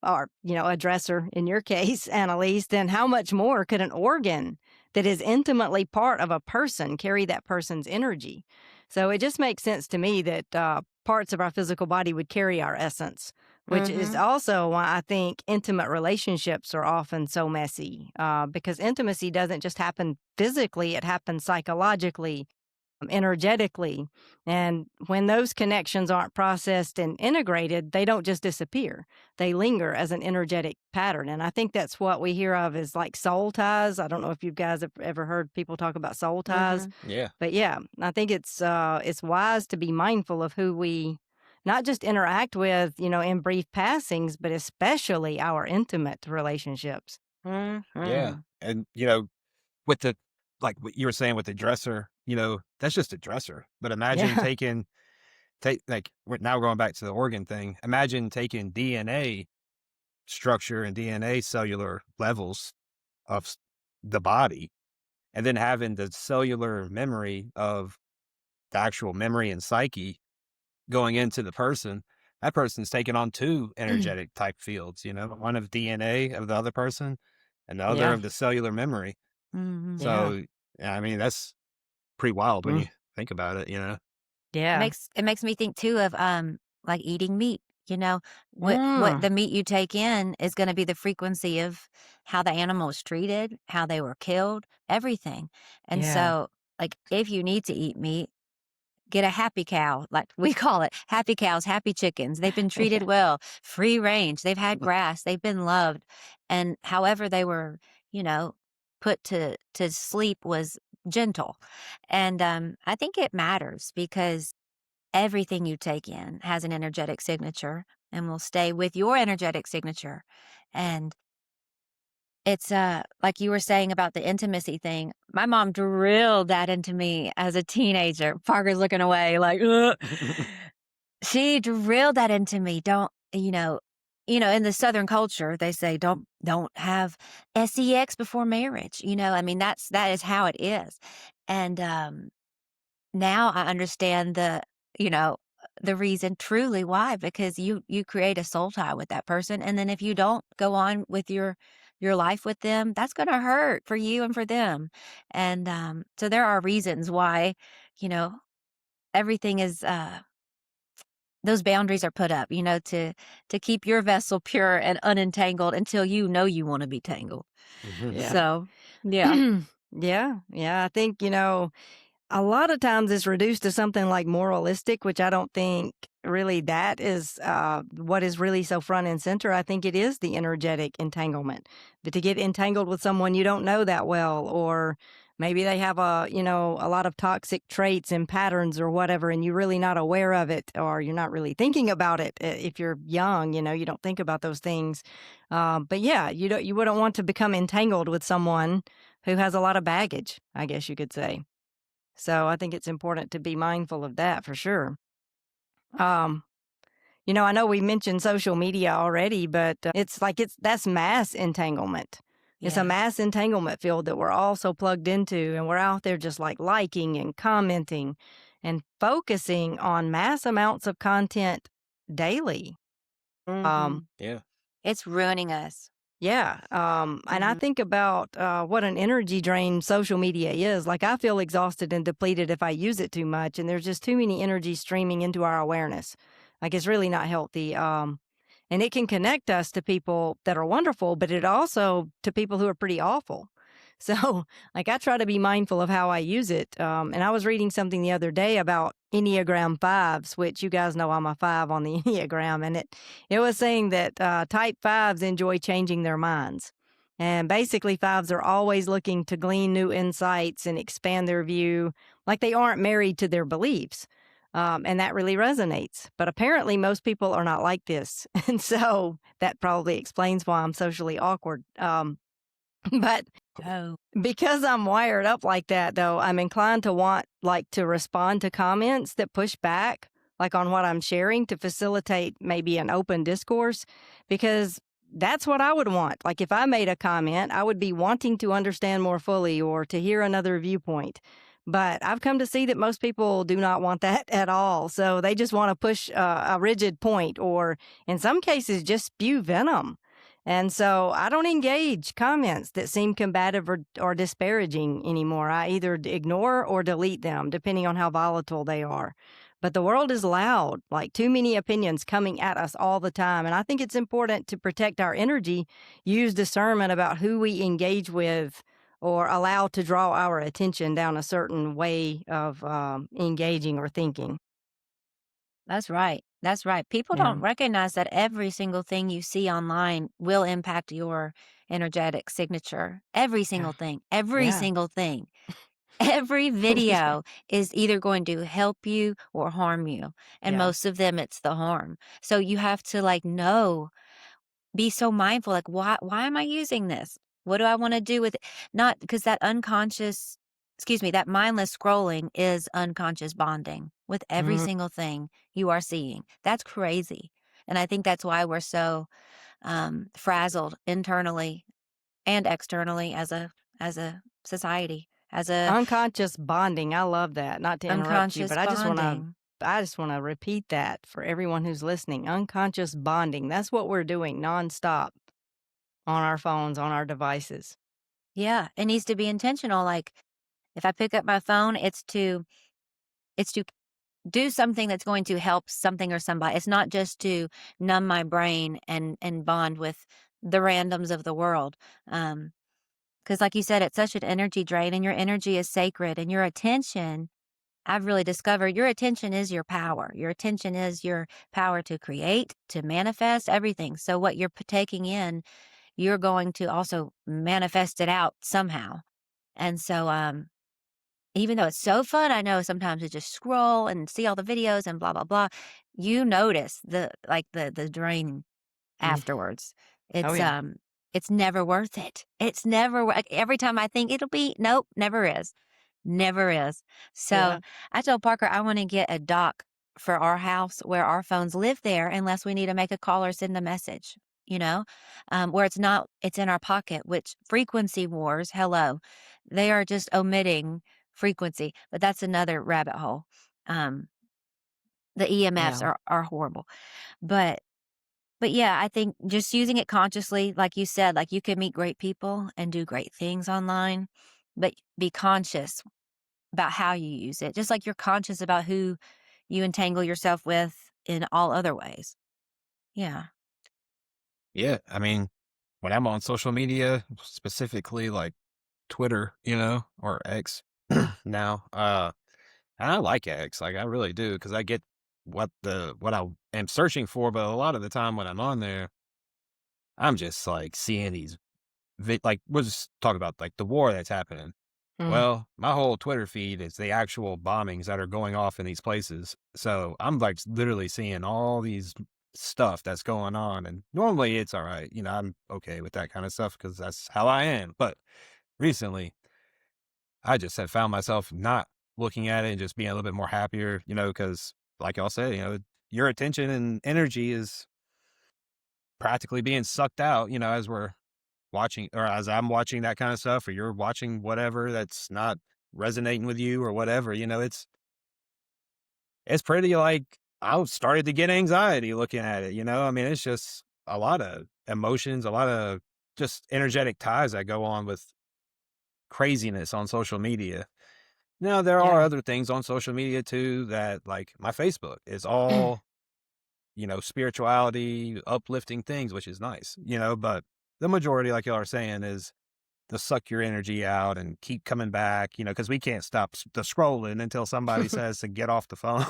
[SPEAKER 1] or a dresser in your case, Annalise, then how much more could an organ that is intimately part of a person carry that person's energy? So it just makes sense to me that parts of our physical body would carry our essence, which is
[SPEAKER 2] Mm-hmm.
[SPEAKER 1] also why I think intimate relationships are often so messy, because intimacy doesn't just happen physically, it happens psychologically, energetically. And when those connections aren't processed and integrated, they don't just disappear. They linger as an energetic pattern. And I think that's what we hear of as like soul ties. I don't know if you guys have ever heard people talk about soul ties,
[SPEAKER 2] Mm-hmm.
[SPEAKER 3] Yeah.
[SPEAKER 1] but yeah, I think it's wise to be mindful of who we not just interact with, in brief passings, but especially our intimate relationships.
[SPEAKER 3] Yeah.
[SPEAKER 2] Mm-hmm.
[SPEAKER 3] And, with the like what you were saying with the dresser, that's just a dresser. But imagine
[SPEAKER 1] Yeah.
[SPEAKER 3] we're now going back to the organ thing. Imagine taking DNA structure and DNA cellular levels of the body and then having the cellular memory of the actual memory and psyche going into the person. That person's taking on two energetic type fields, one of DNA of the other person and the other
[SPEAKER 1] Yeah.
[SPEAKER 3] of the cellular memory.
[SPEAKER 2] Mm-hmm.
[SPEAKER 1] Yeah.
[SPEAKER 3] So, yeah, I mean, that's pretty wild when
[SPEAKER 1] Mm.
[SPEAKER 3] you think about it.
[SPEAKER 2] It
[SPEAKER 1] Yeah.
[SPEAKER 2] makes me think too of like eating meat. What
[SPEAKER 1] Mm.
[SPEAKER 2] the meat you take in is going to be the frequency of how the animal was treated, how they were killed, everything. And
[SPEAKER 1] Yeah.
[SPEAKER 2] so, like, if you need to eat meat, get a happy cow, like we call it, happy cows, happy chickens. They've been treated
[SPEAKER 1] Yeah.
[SPEAKER 2] well, free range. They've had grass. They've been loved, and however they were, you know, put to sleep was gentle. And I think it matters because everything you take in has an energetic signature and will stay with your energetic signature. And it's like you were saying about the intimacy thing. My mom drilled that into me as a teenager. Parker's looking away like, ugh. She drilled that into me. Don't, in the Southern culture, they say don't have sex before marriage. I mean, that is how it is. And now I understand you know, the reason truly why, because you create a soul tie with that person, and then if you don't go on with your life with them, that's going to hurt for you and for them. And so there are reasons why, you know, everything is those boundaries are put up, to keep your vessel pure and unentangled until you know you want to be tangled.
[SPEAKER 3] Mhm.
[SPEAKER 1] Yeah.
[SPEAKER 2] So, yeah.
[SPEAKER 1] Yeah. Yeah. I think, a lot of times it's reduced to something like moralistic, which I don't think really that is what is really so front and center. I think it is the energetic entanglement. But to get entangled with someone you don't know that well, or maybe they have a lot of toxic traits and patterns or whatever, and you're really not aware of it, or you're not really thinking about it. If you're young, you don't think about those things. But yeah, you wouldn't want to become entangled with someone who has a lot of baggage, I guess you could say. So I think it's important to be mindful of that for sure. Um, I know we mentioned social media already, but that's mass entanglement. It's a
[SPEAKER 2] Yeah.
[SPEAKER 1] mass entanglement field that we're all so plugged into, and we're out there just like liking and commenting and focusing on mass amounts of content daily. Um,
[SPEAKER 2] Mhm.
[SPEAKER 3] Yeah.
[SPEAKER 2] It's ruining us.
[SPEAKER 1] Yeah. And I
[SPEAKER 2] Mhm.
[SPEAKER 1] think about what an energy drain social media is. Like, I feel exhausted and depleted if I use it too much, and there's just too many energy streaming into our awareness. Like, it's really not healthy. And it can connect us to people that are wonderful, but it also to people who are pretty awful. So, like, I try to be mindful of how I use it. And I was reading something the other day about Enneagram fives, which you guys know I'm a five on the Enneagram, and it was saying that type fives enjoy changing their minds. And basically, fives are always looking to glean new insights and expand their view, like they aren't married to their beliefs. And that really resonates. But apparently, most people are not like this. And so that probably explains why I'm socially awkward. But
[SPEAKER 2] Oh.
[SPEAKER 1] because I'm wired up like that, though, I'm inclined to want to respond to comments that push back, like on what I'm sharing, to facilitate maybe an open discourse, because that's what I would want. Like, if I made a comment, I would be wanting to understand more fully or to hear another viewpoint. But I've come to see that most people do not want that at all. So they just want to push a rigid point, or in some cases, just spew venom. And so I don't engage comments that seem combative or disparaging anymore. I either ignore or delete them, depending on how volatile they are. But the world is loud, like too many opinions coming at us all the time. And I think it's important to protect our energy, use discernment about who we engage with or allow to draw our attention down a certain way of engaging or thinking.
[SPEAKER 2] That's right. That's right. People
[SPEAKER 1] Yeah.
[SPEAKER 2] don't recognize that every single thing you see online will impact your energetic signature. Every
[SPEAKER 1] Yeah.
[SPEAKER 2] single thing. Every
[SPEAKER 1] Yeah.
[SPEAKER 2] single thing. Every
[SPEAKER 1] Yeah.
[SPEAKER 2] video is either going to help you or harm you. And
[SPEAKER 1] Yeah.
[SPEAKER 2] most of them, it's the harm. So you have to know, be so mindful, like, why am I using this? What do I want to do with it? Not because that mindless scrolling is unconscious bonding with every
[SPEAKER 1] Mm,
[SPEAKER 2] single thing you are seeing. That's crazy. And I think that's why we're so frazzled internally and externally as a society, as a
[SPEAKER 1] unconscious bonding. I love that. Not to interrupt you,
[SPEAKER 2] unconscious
[SPEAKER 1] but
[SPEAKER 2] bonding.
[SPEAKER 1] I just want to repeat that for everyone who's listening. Unconscious bonding. That's what we're doing nonstop on our phones, on our devices.
[SPEAKER 2] Yeah, it needs to be intentional. Like, if I pick up my phone, it's to do something that's going to help something or somebody. It's not just to numb my brain and bond with the randoms of the world. Because like you said, it's such an energy drain, and your energy is sacred, and your attention, I've really discovered your attention is your power. Your attention is your power to create, to manifest everything. So what you're taking in, you're going to also manifest it out somehow. And so, even though it's so fun, I know sometimes to just scroll and see all the videos and blah, blah, blah. You notice the drain
[SPEAKER 1] Mm.
[SPEAKER 2] afterwards.
[SPEAKER 1] Oh,
[SPEAKER 2] It's,
[SPEAKER 1] yeah.
[SPEAKER 2] um, it's never worth it. It's never, like, every time I think it'll be, nope, never is. Never is. So
[SPEAKER 1] Yeah.
[SPEAKER 2] I told Parker I want to get a dock for our house where our phones live there unless we need to make a call or send a message, where it's not, it's in our pocket, which frequency wars, hello, they are just omitting frequency, but that's another rabbit hole. The EMFs
[SPEAKER 1] Yeah.
[SPEAKER 2] are horrible. But yeah, I think just using it consciously, like you said, like you can meet great people and do great things online, but be conscious about how you use it. Just like you're conscious about who you entangle yourself with in all other ways. Yeah.
[SPEAKER 3] Yeah, I mean, when I'm on social media, specifically like Twitter, or X now, and I like X, like I really do, because I get what I am searching for, but a lot of the time when I'm on there, I'm just like seeing these like we'll just talk about like the war that's happening.
[SPEAKER 1] Mm.
[SPEAKER 3] Well, my whole Twitter feed is the actual bombings that are going off in these places. So I'm like literally seeing all these stuff that's going on. And normally it's all right. I'm okay with that kind of stuff because that's how I am. But recently, I just have found myself not looking at it and just being a little bit more happier, because like y'all said, your attention and energy is practically being sucked out, as we're watching or as I'm watching that kind of stuff, or you're watching whatever that's not resonating with you or whatever, it's pretty like I started to get anxiety looking at it, I mean, it's just a lot of emotions, a lot of just energetic ties that go on with craziness on social media. Now, there are
[SPEAKER 1] Yeah.
[SPEAKER 3] other things on social media too that like my Facebook is all, spirituality, uplifting things, which is nice, but the majority, like y'all are saying, is to suck your energy out and keep coming back, because we can't stop the scrolling until somebody says to get off the phone,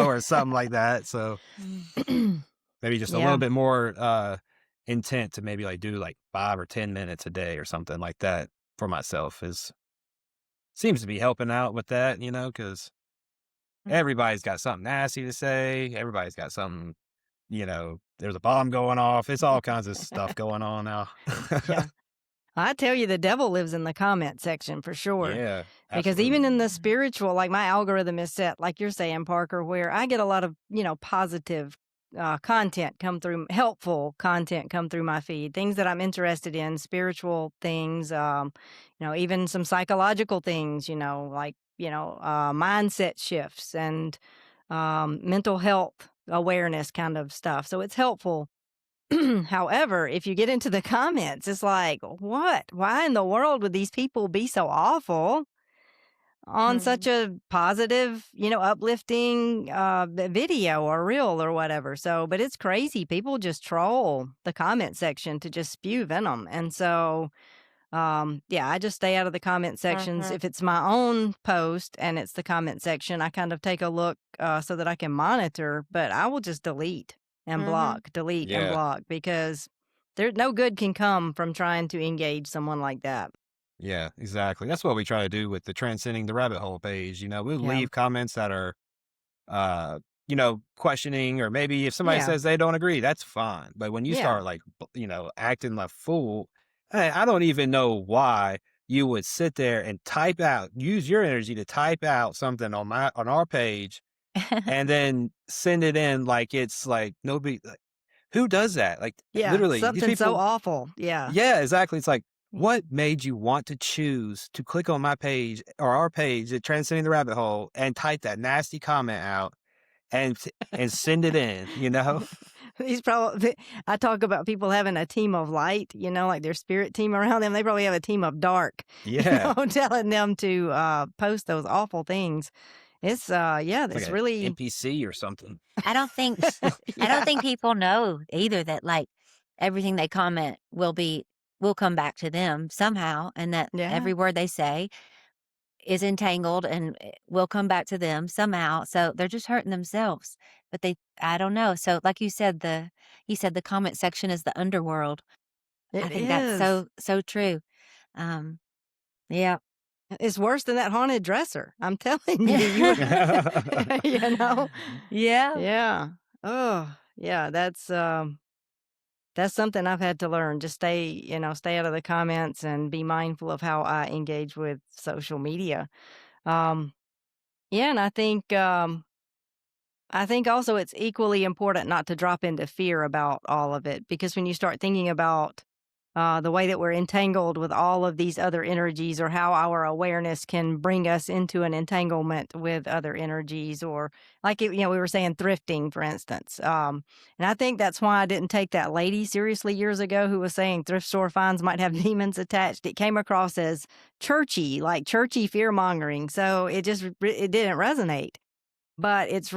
[SPEAKER 3] or something like that. So maybe just a
[SPEAKER 1] Yeah.
[SPEAKER 3] little bit more intent to maybe like do like 5 or 10 minutes a day or something like that for myself seems to be helping out with that, because everybody's got something nasty to say. Everybody's got something, there's a bomb going off. It's all kinds of stuff going on now.
[SPEAKER 1] Yeah. I tell you, the devil lives in the comment section for sure.
[SPEAKER 3] Yeah,
[SPEAKER 1] Because even
[SPEAKER 3] absolutely.
[SPEAKER 1] in the spiritual, like my algorithm is set, like you're saying, Parker, where I get a lot of, positive content come through, helpful content come through my feed, things that I'm interested in, spiritual things, even some psychological things, like, mindset shifts and mental health awareness kind of stuff. So it's helpful. However, if you get into the comments, it's like, what? Why in the world would these people be so awful on such a positive, uplifting video or reel or whatever? So, but it's crazy. People just troll the comment section to just spew venom. And so, yeah, I just stay out of the comment sections. If it's my own post and it's the comment section, I kind of take a look so that I can monitor, but I will just delete and block, delete and
[SPEAKER 3] Yeah.
[SPEAKER 1] block because there no good can come from trying to engage someone like that.
[SPEAKER 3] Yeah, exactly. That's what we try to do with the Transcending the Rabbit Hole page. We'll
[SPEAKER 1] Yeah.
[SPEAKER 3] leave comments that are, uh, questioning, or maybe if somebody
[SPEAKER 1] Yeah.
[SPEAKER 3] says they don't agree, that's fine. But when you
[SPEAKER 1] Yeah.
[SPEAKER 3] start like, acting like fool, I don't even know why you would sit there and use your energy to type out something on our page and then send it in like it's like nobody, like, who does that? Like
[SPEAKER 1] Yeah.
[SPEAKER 3] literally, these
[SPEAKER 1] Something so
[SPEAKER 3] people.
[SPEAKER 1] awful. Yeah.
[SPEAKER 3] Yeah, exactly. It's like,
[SPEAKER 1] Mm.
[SPEAKER 3] what made you want to choose to click on my page or our page at Transcending the Rabbit Hole and type that nasty comment out and send it in,
[SPEAKER 1] He's probably, I talk about people having a team of light, like their spirit team around them. They probably have a team of dark,
[SPEAKER 3] Yeah.
[SPEAKER 1] telling them to post those awful things. It's, yeah,
[SPEAKER 3] It's like
[SPEAKER 1] it's
[SPEAKER 3] an
[SPEAKER 1] really,
[SPEAKER 3] NPC or something.
[SPEAKER 2] I don't think
[SPEAKER 1] yeah,
[SPEAKER 2] people know either that like everything they comment will come back to them somehow, and that
[SPEAKER 1] yeah,
[SPEAKER 2] every word they say is entangled and will come back to them somehow. So they're just hurting themselves. But I don't know. So like you said the comment section is the underworld. I
[SPEAKER 1] it
[SPEAKER 2] think that's
[SPEAKER 1] is.
[SPEAKER 2] so true. Um, yeah.
[SPEAKER 1] It's worse than that haunted dresser. I'm telling you, you know,
[SPEAKER 2] Yeah.
[SPEAKER 1] yeah. Oh, yeah, that's something I've had to learn. Just stay out of the comments and be mindful of how I engage with social media. Um, yeah, and I think also it's equally important not to drop into fear about all of it because when you start thinking about the way that we're entangled with all of these other energies, or how our awareness can bring us into an entanglement with other energies, or like we were saying thrifting, for instance. And I think that's why I didn't take that lady seriously years ago who was saying thrift store finds might have demons attached. It came across as churchy, like churchy fear mongering. So it didn't resonate. But it's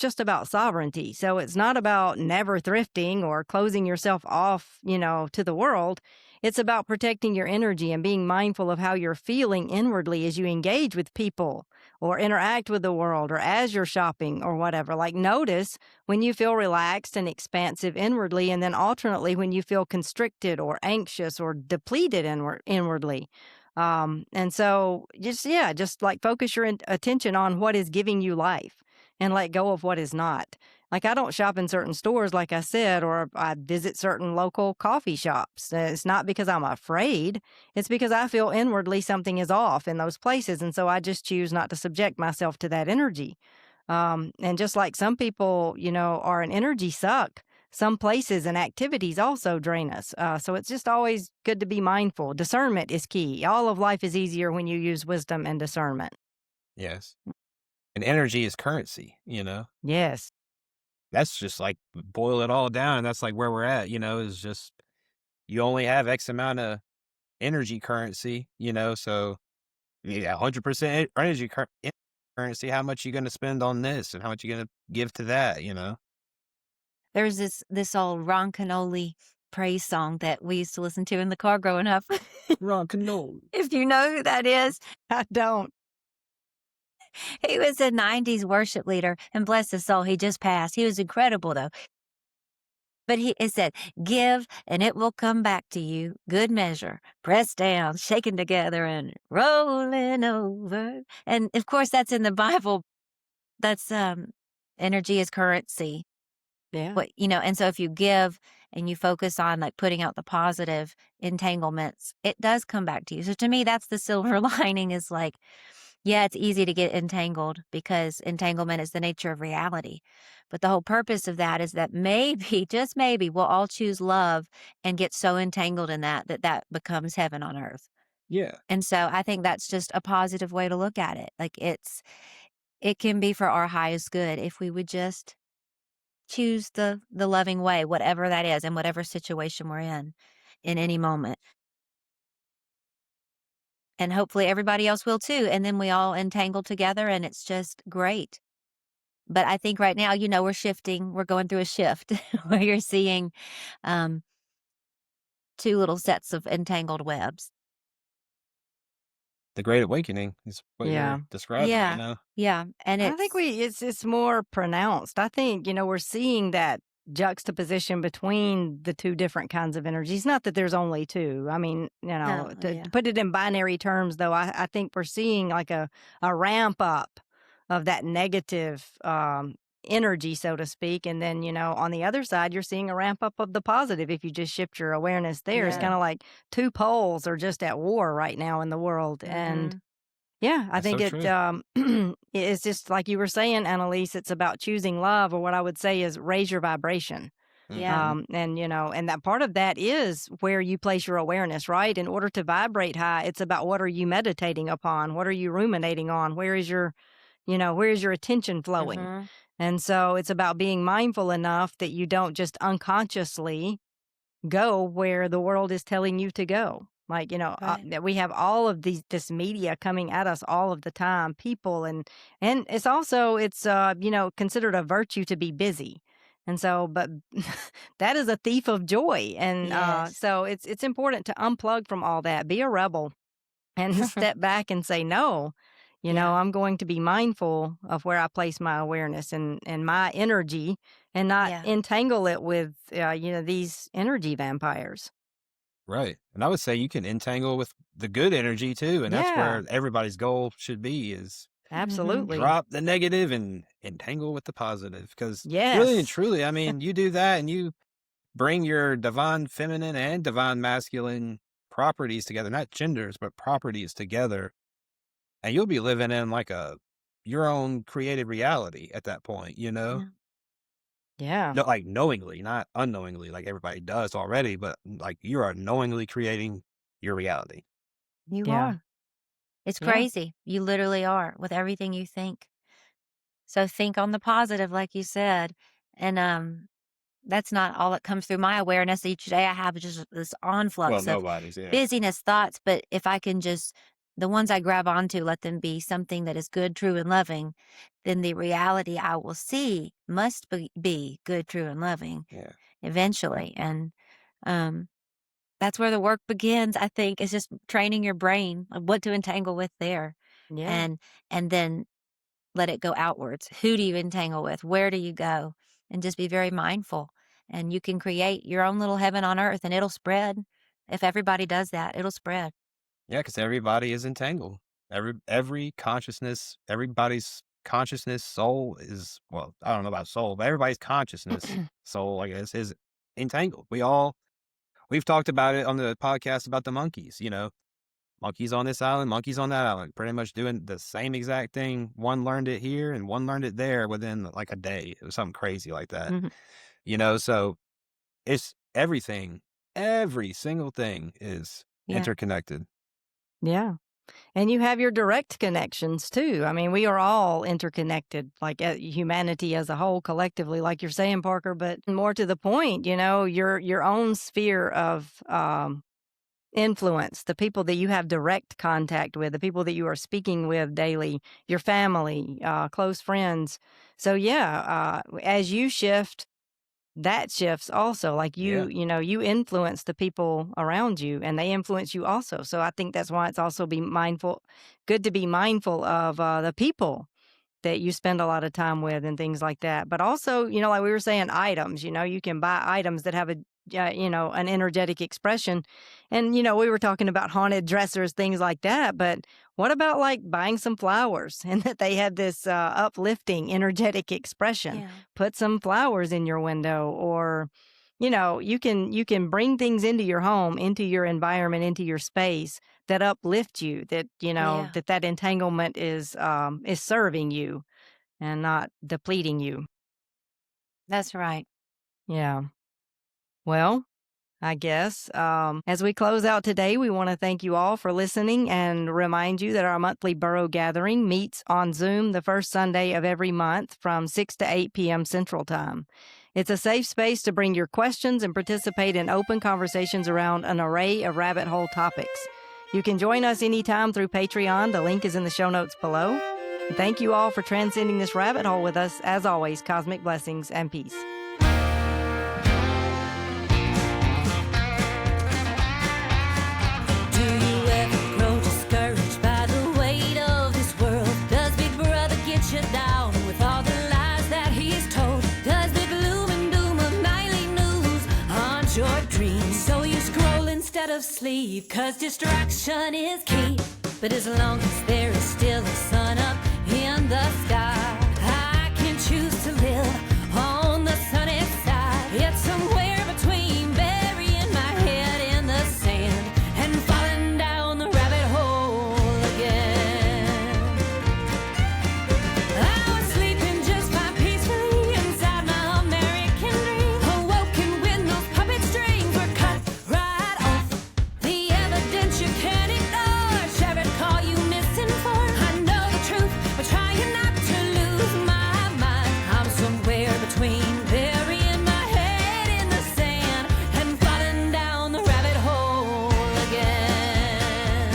[SPEAKER 1] just about sovereignty. So it's not about never thrifting or closing yourself off, to the world. It's about protecting your energy and being mindful of how you're feeling inwardly as you engage with people or interact with the world, or as you're shopping or whatever. Like, notice when you feel relaxed and expansive inwardly, and then alternately when you feel constricted or anxious or depleted inwardly. And so just like focus your attention on what is giving you life and let go of what is not. Like, I don't shop in certain stores, like I said, or I visit certain local coffee shops. It's not because I'm afraid. It's because I feel inwardly something is off in those places. And so I just choose not to subject myself to that energy. And just like some people, are an energy suck, some places and activities also drain us. So it's just always good to be mindful. Discernment is key. All of life is easier when you use wisdom and discernment.
[SPEAKER 3] Yes. And energy is currency, you know?
[SPEAKER 1] Yes.
[SPEAKER 3] That's just like boil it all down. And that's like where we're at, is just you only have X amount of energy currency, so yeah, 100% currency. How much you going to spend on this and how much you going to give to that?
[SPEAKER 2] There's this old Ron Canoli praise song that we used to listen to in the car growing up.
[SPEAKER 3] Ron Canoli.
[SPEAKER 2] If you know who that is.
[SPEAKER 1] I don't.
[SPEAKER 2] He was a 90s worship leader, and bless his soul, he just passed. He was incredible, though. But it said, "Give, and it will come back to you. Good measure, pressed down, shaken together, and rolling over." And of course, that's in the Bible. That's energy is currency.
[SPEAKER 1] Yeah.
[SPEAKER 2] And so if you give and you focus on like putting out the positive entanglements, it does come back to you. So to me, that's the silver lining, is like, yeah, it's easy to get entangled because entanglement is the nature of reality. But the whole purpose of that is that maybe, just maybe, we'll all choose love and get so entangled in that becomes heaven on earth.
[SPEAKER 3] Yeah.
[SPEAKER 2] And so I think that's just a positive way to look at it. Like, it can be for our highest good if we would just choose the loving way, whatever that is, in whatever situation we're in any moment. And hopefully everybody else will too. And then we all entangle together and it's just great. But I think right now, we're going through a shift where you're seeing two little sets of entangled webs.
[SPEAKER 3] The Great Awakening is what
[SPEAKER 1] Yeah.
[SPEAKER 3] you're describing,
[SPEAKER 2] Yeah. Yeah. And
[SPEAKER 1] I think it's more pronounced. I think, we're seeing that juxtaposition between the two different kinds of energies. Not that there's only two. I mean, to put it in binary terms, though, I think we're seeing like a ramp up of that negative energy, so to speak. And then, on the other side, you're seeing a ramp up of the positive if you just shift your awareness there. It's
[SPEAKER 2] Yeah.
[SPEAKER 1] kind of like two poles are just at war right now in the world. And yeah, I
[SPEAKER 3] That's
[SPEAKER 1] think
[SPEAKER 3] so
[SPEAKER 1] it's just like you were saying, Annelise, it's about choosing love, or what I would say is raise your vibration.
[SPEAKER 2] Yeah.
[SPEAKER 1] And that part of that is where you place your awareness, right? In order to vibrate high, it's about what are you meditating upon? What are you ruminating on? Where is your attention flowing?
[SPEAKER 2] Mhm.
[SPEAKER 1] And so it's about being mindful enough that you don't just unconsciously go where the world is telling you to go. Like,
[SPEAKER 2] Right.
[SPEAKER 1] that we have all of this media coming at us all of the time, people, and it's also, considered a virtue to be busy. And so, but that is a thief of joy. And
[SPEAKER 2] Yes.
[SPEAKER 1] so it's important to unplug from all that, be a rebel, and step back and say, no,
[SPEAKER 2] Yeah.
[SPEAKER 1] I'm going to be mindful of where I place my awareness and my energy, and not
[SPEAKER 2] Yeah.
[SPEAKER 1] entangle it with, these energy vampires.
[SPEAKER 3] Right. And I would say you can entangle with the good energy too. And that's
[SPEAKER 1] Yeah,
[SPEAKER 3] where everybody's goal should be, is
[SPEAKER 2] Mhm.
[SPEAKER 1] absolutely.
[SPEAKER 3] drop the negative and entangle with the positive. Because really and
[SPEAKER 1] Yes.
[SPEAKER 3] truly, I mean, you do that and you bring your divine feminine and divine masculine properties together, not genders, but properties together. And you'll be living in like your own created reality at that point, you know?
[SPEAKER 2] Yeah.
[SPEAKER 1] Yeah.
[SPEAKER 3] No, like knowingly, not unknowingly, like everybody does already, but like you are knowingly creating your reality.
[SPEAKER 2] You
[SPEAKER 1] Yeah.
[SPEAKER 2] are. It's
[SPEAKER 1] Yeah.
[SPEAKER 2] crazy. You literally are with everything you think. So think on the positive, like you said. And that's not all that comes through my awareness. Each day I have just this
[SPEAKER 3] Well,
[SPEAKER 2] influx of
[SPEAKER 3] nobody's, yeah.
[SPEAKER 2] busyness thoughts. But if I can just, the ones I grab onto, let them be something that is good, true, and loving, then the reality I will see must be good, true, and loving
[SPEAKER 3] Yeah.
[SPEAKER 2] eventually. And um, that's where the work begins, I think, is just training your brain of what to entangle with there.
[SPEAKER 1] Yeah.
[SPEAKER 2] And and then let it go outwards. Who do you entangle with? Where do you go? And just be very mindful. And you can create your own little heaven on earth and it'll spread. If everybody does that, it'll spread.
[SPEAKER 3] Yeah, because everybody is entangled. Every consciousness, everybody's consciousness, soul is, well, I don't know about soul, but everybody's consciousness, soul, I guess, is entangled. We've talked about it on the podcast about the monkeys, monkeys on this island, monkeys on that island, pretty much doing the same exact thing. One learned it here and one learned it there within like a day. It was something crazy like that,
[SPEAKER 2] Mhm.
[SPEAKER 3] so it's everything, every single thing is
[SPEAKER 2] Yeah.
[SPEAKER 3] interconnected.
[SPEAKER 1] Yeah. And you have your direct connections too. I mean, we are all interconnected, like humanity as a whole, collectively, like you're saying, Parker. But more to the point, your own sphere of influence, the people that you have direct contact with, the people that you are speaking with daily, your family, close friends. So yeah, as you shift, that shifts also. Like
[SPEAKER 3] Yeah.
[SPEAKER 1] you influence the people around you and they influence you also. So I think that's why it's also good to be mindful of the people that you spend a lot of time with and things like that. But also, like we were saying, items, you can buy items that have an energetic expression. And, we were talking about haunted dressers, things like that. But what about like buying some flowers and that they have this uplifting, energetic expression?
[SPEAKER 2] Yeah.
[SPEAKER 1] Put some flowers in your window or, you can bring things into your home, into your environment, into your space that uplift you, that,
[SPEAKER 2] Yeah.
[SPEAKER 1] that entanglement is serving you and not depleting you.
[SPEAKER 2] That's right.
[SPEAKER 1] Yeah. Well, I guess. As we close out today, we want to thank you all for listening and remind you that our monthly Burrow gathering meets on Zoom the first Sunday of every month from 6 to 8 p.m. Central Time. It's a safe space to bring your questions and participate in open conversations around an array of rabbit hole topics. You can join us anytime through Patreon. The link is in the show notes below. And thank you all for transcending this rabbit hole with us. As always, cosmic blessings and peace.
[SPEAKER 4] Of sleep, 'cause distraction is key. But as long as there is still a sun up in the sky, I can choose to live on the sunny side. It's somewhere between burying my head in the sand and falling down the rabbit hole again. I was sleeping just fine peacefully inside my American dream, awoken when those puppet strings were cut right off. The evidence you can't ignore, share it, call you misinformed. I know the truth, but trying not to lose my mind. I'm somewhere between burying my head in the sand and falling down the rabbit hole again.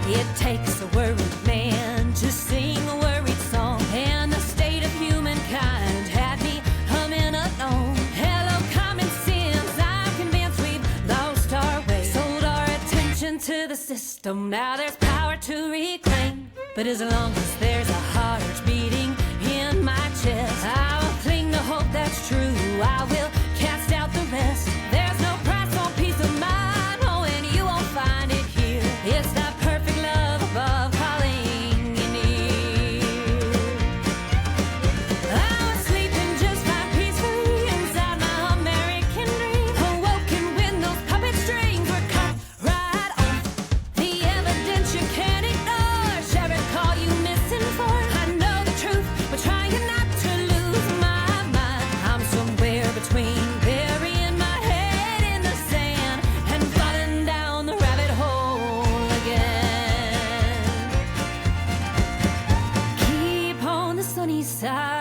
[SPEAKER 4] It takes a worried man to sing a worried song, and the state of humankind had me humming alone. Hello, common sense, I'm convinced we've lost our way, sold our attention to the system. Now there's power to reclaim, but as long as there's a heart beating in my chest, I will cling to hope that's true. I will cast out the rest. There's no price on peace of mind, oh, and you won't find it here. It's that perfect love above calling you near. I was sleeping just fine peacefully inside my American dream, awoken when those puppet strings were cut right off. The evidence you can't ignore, share it, call you misinformed. I know the die.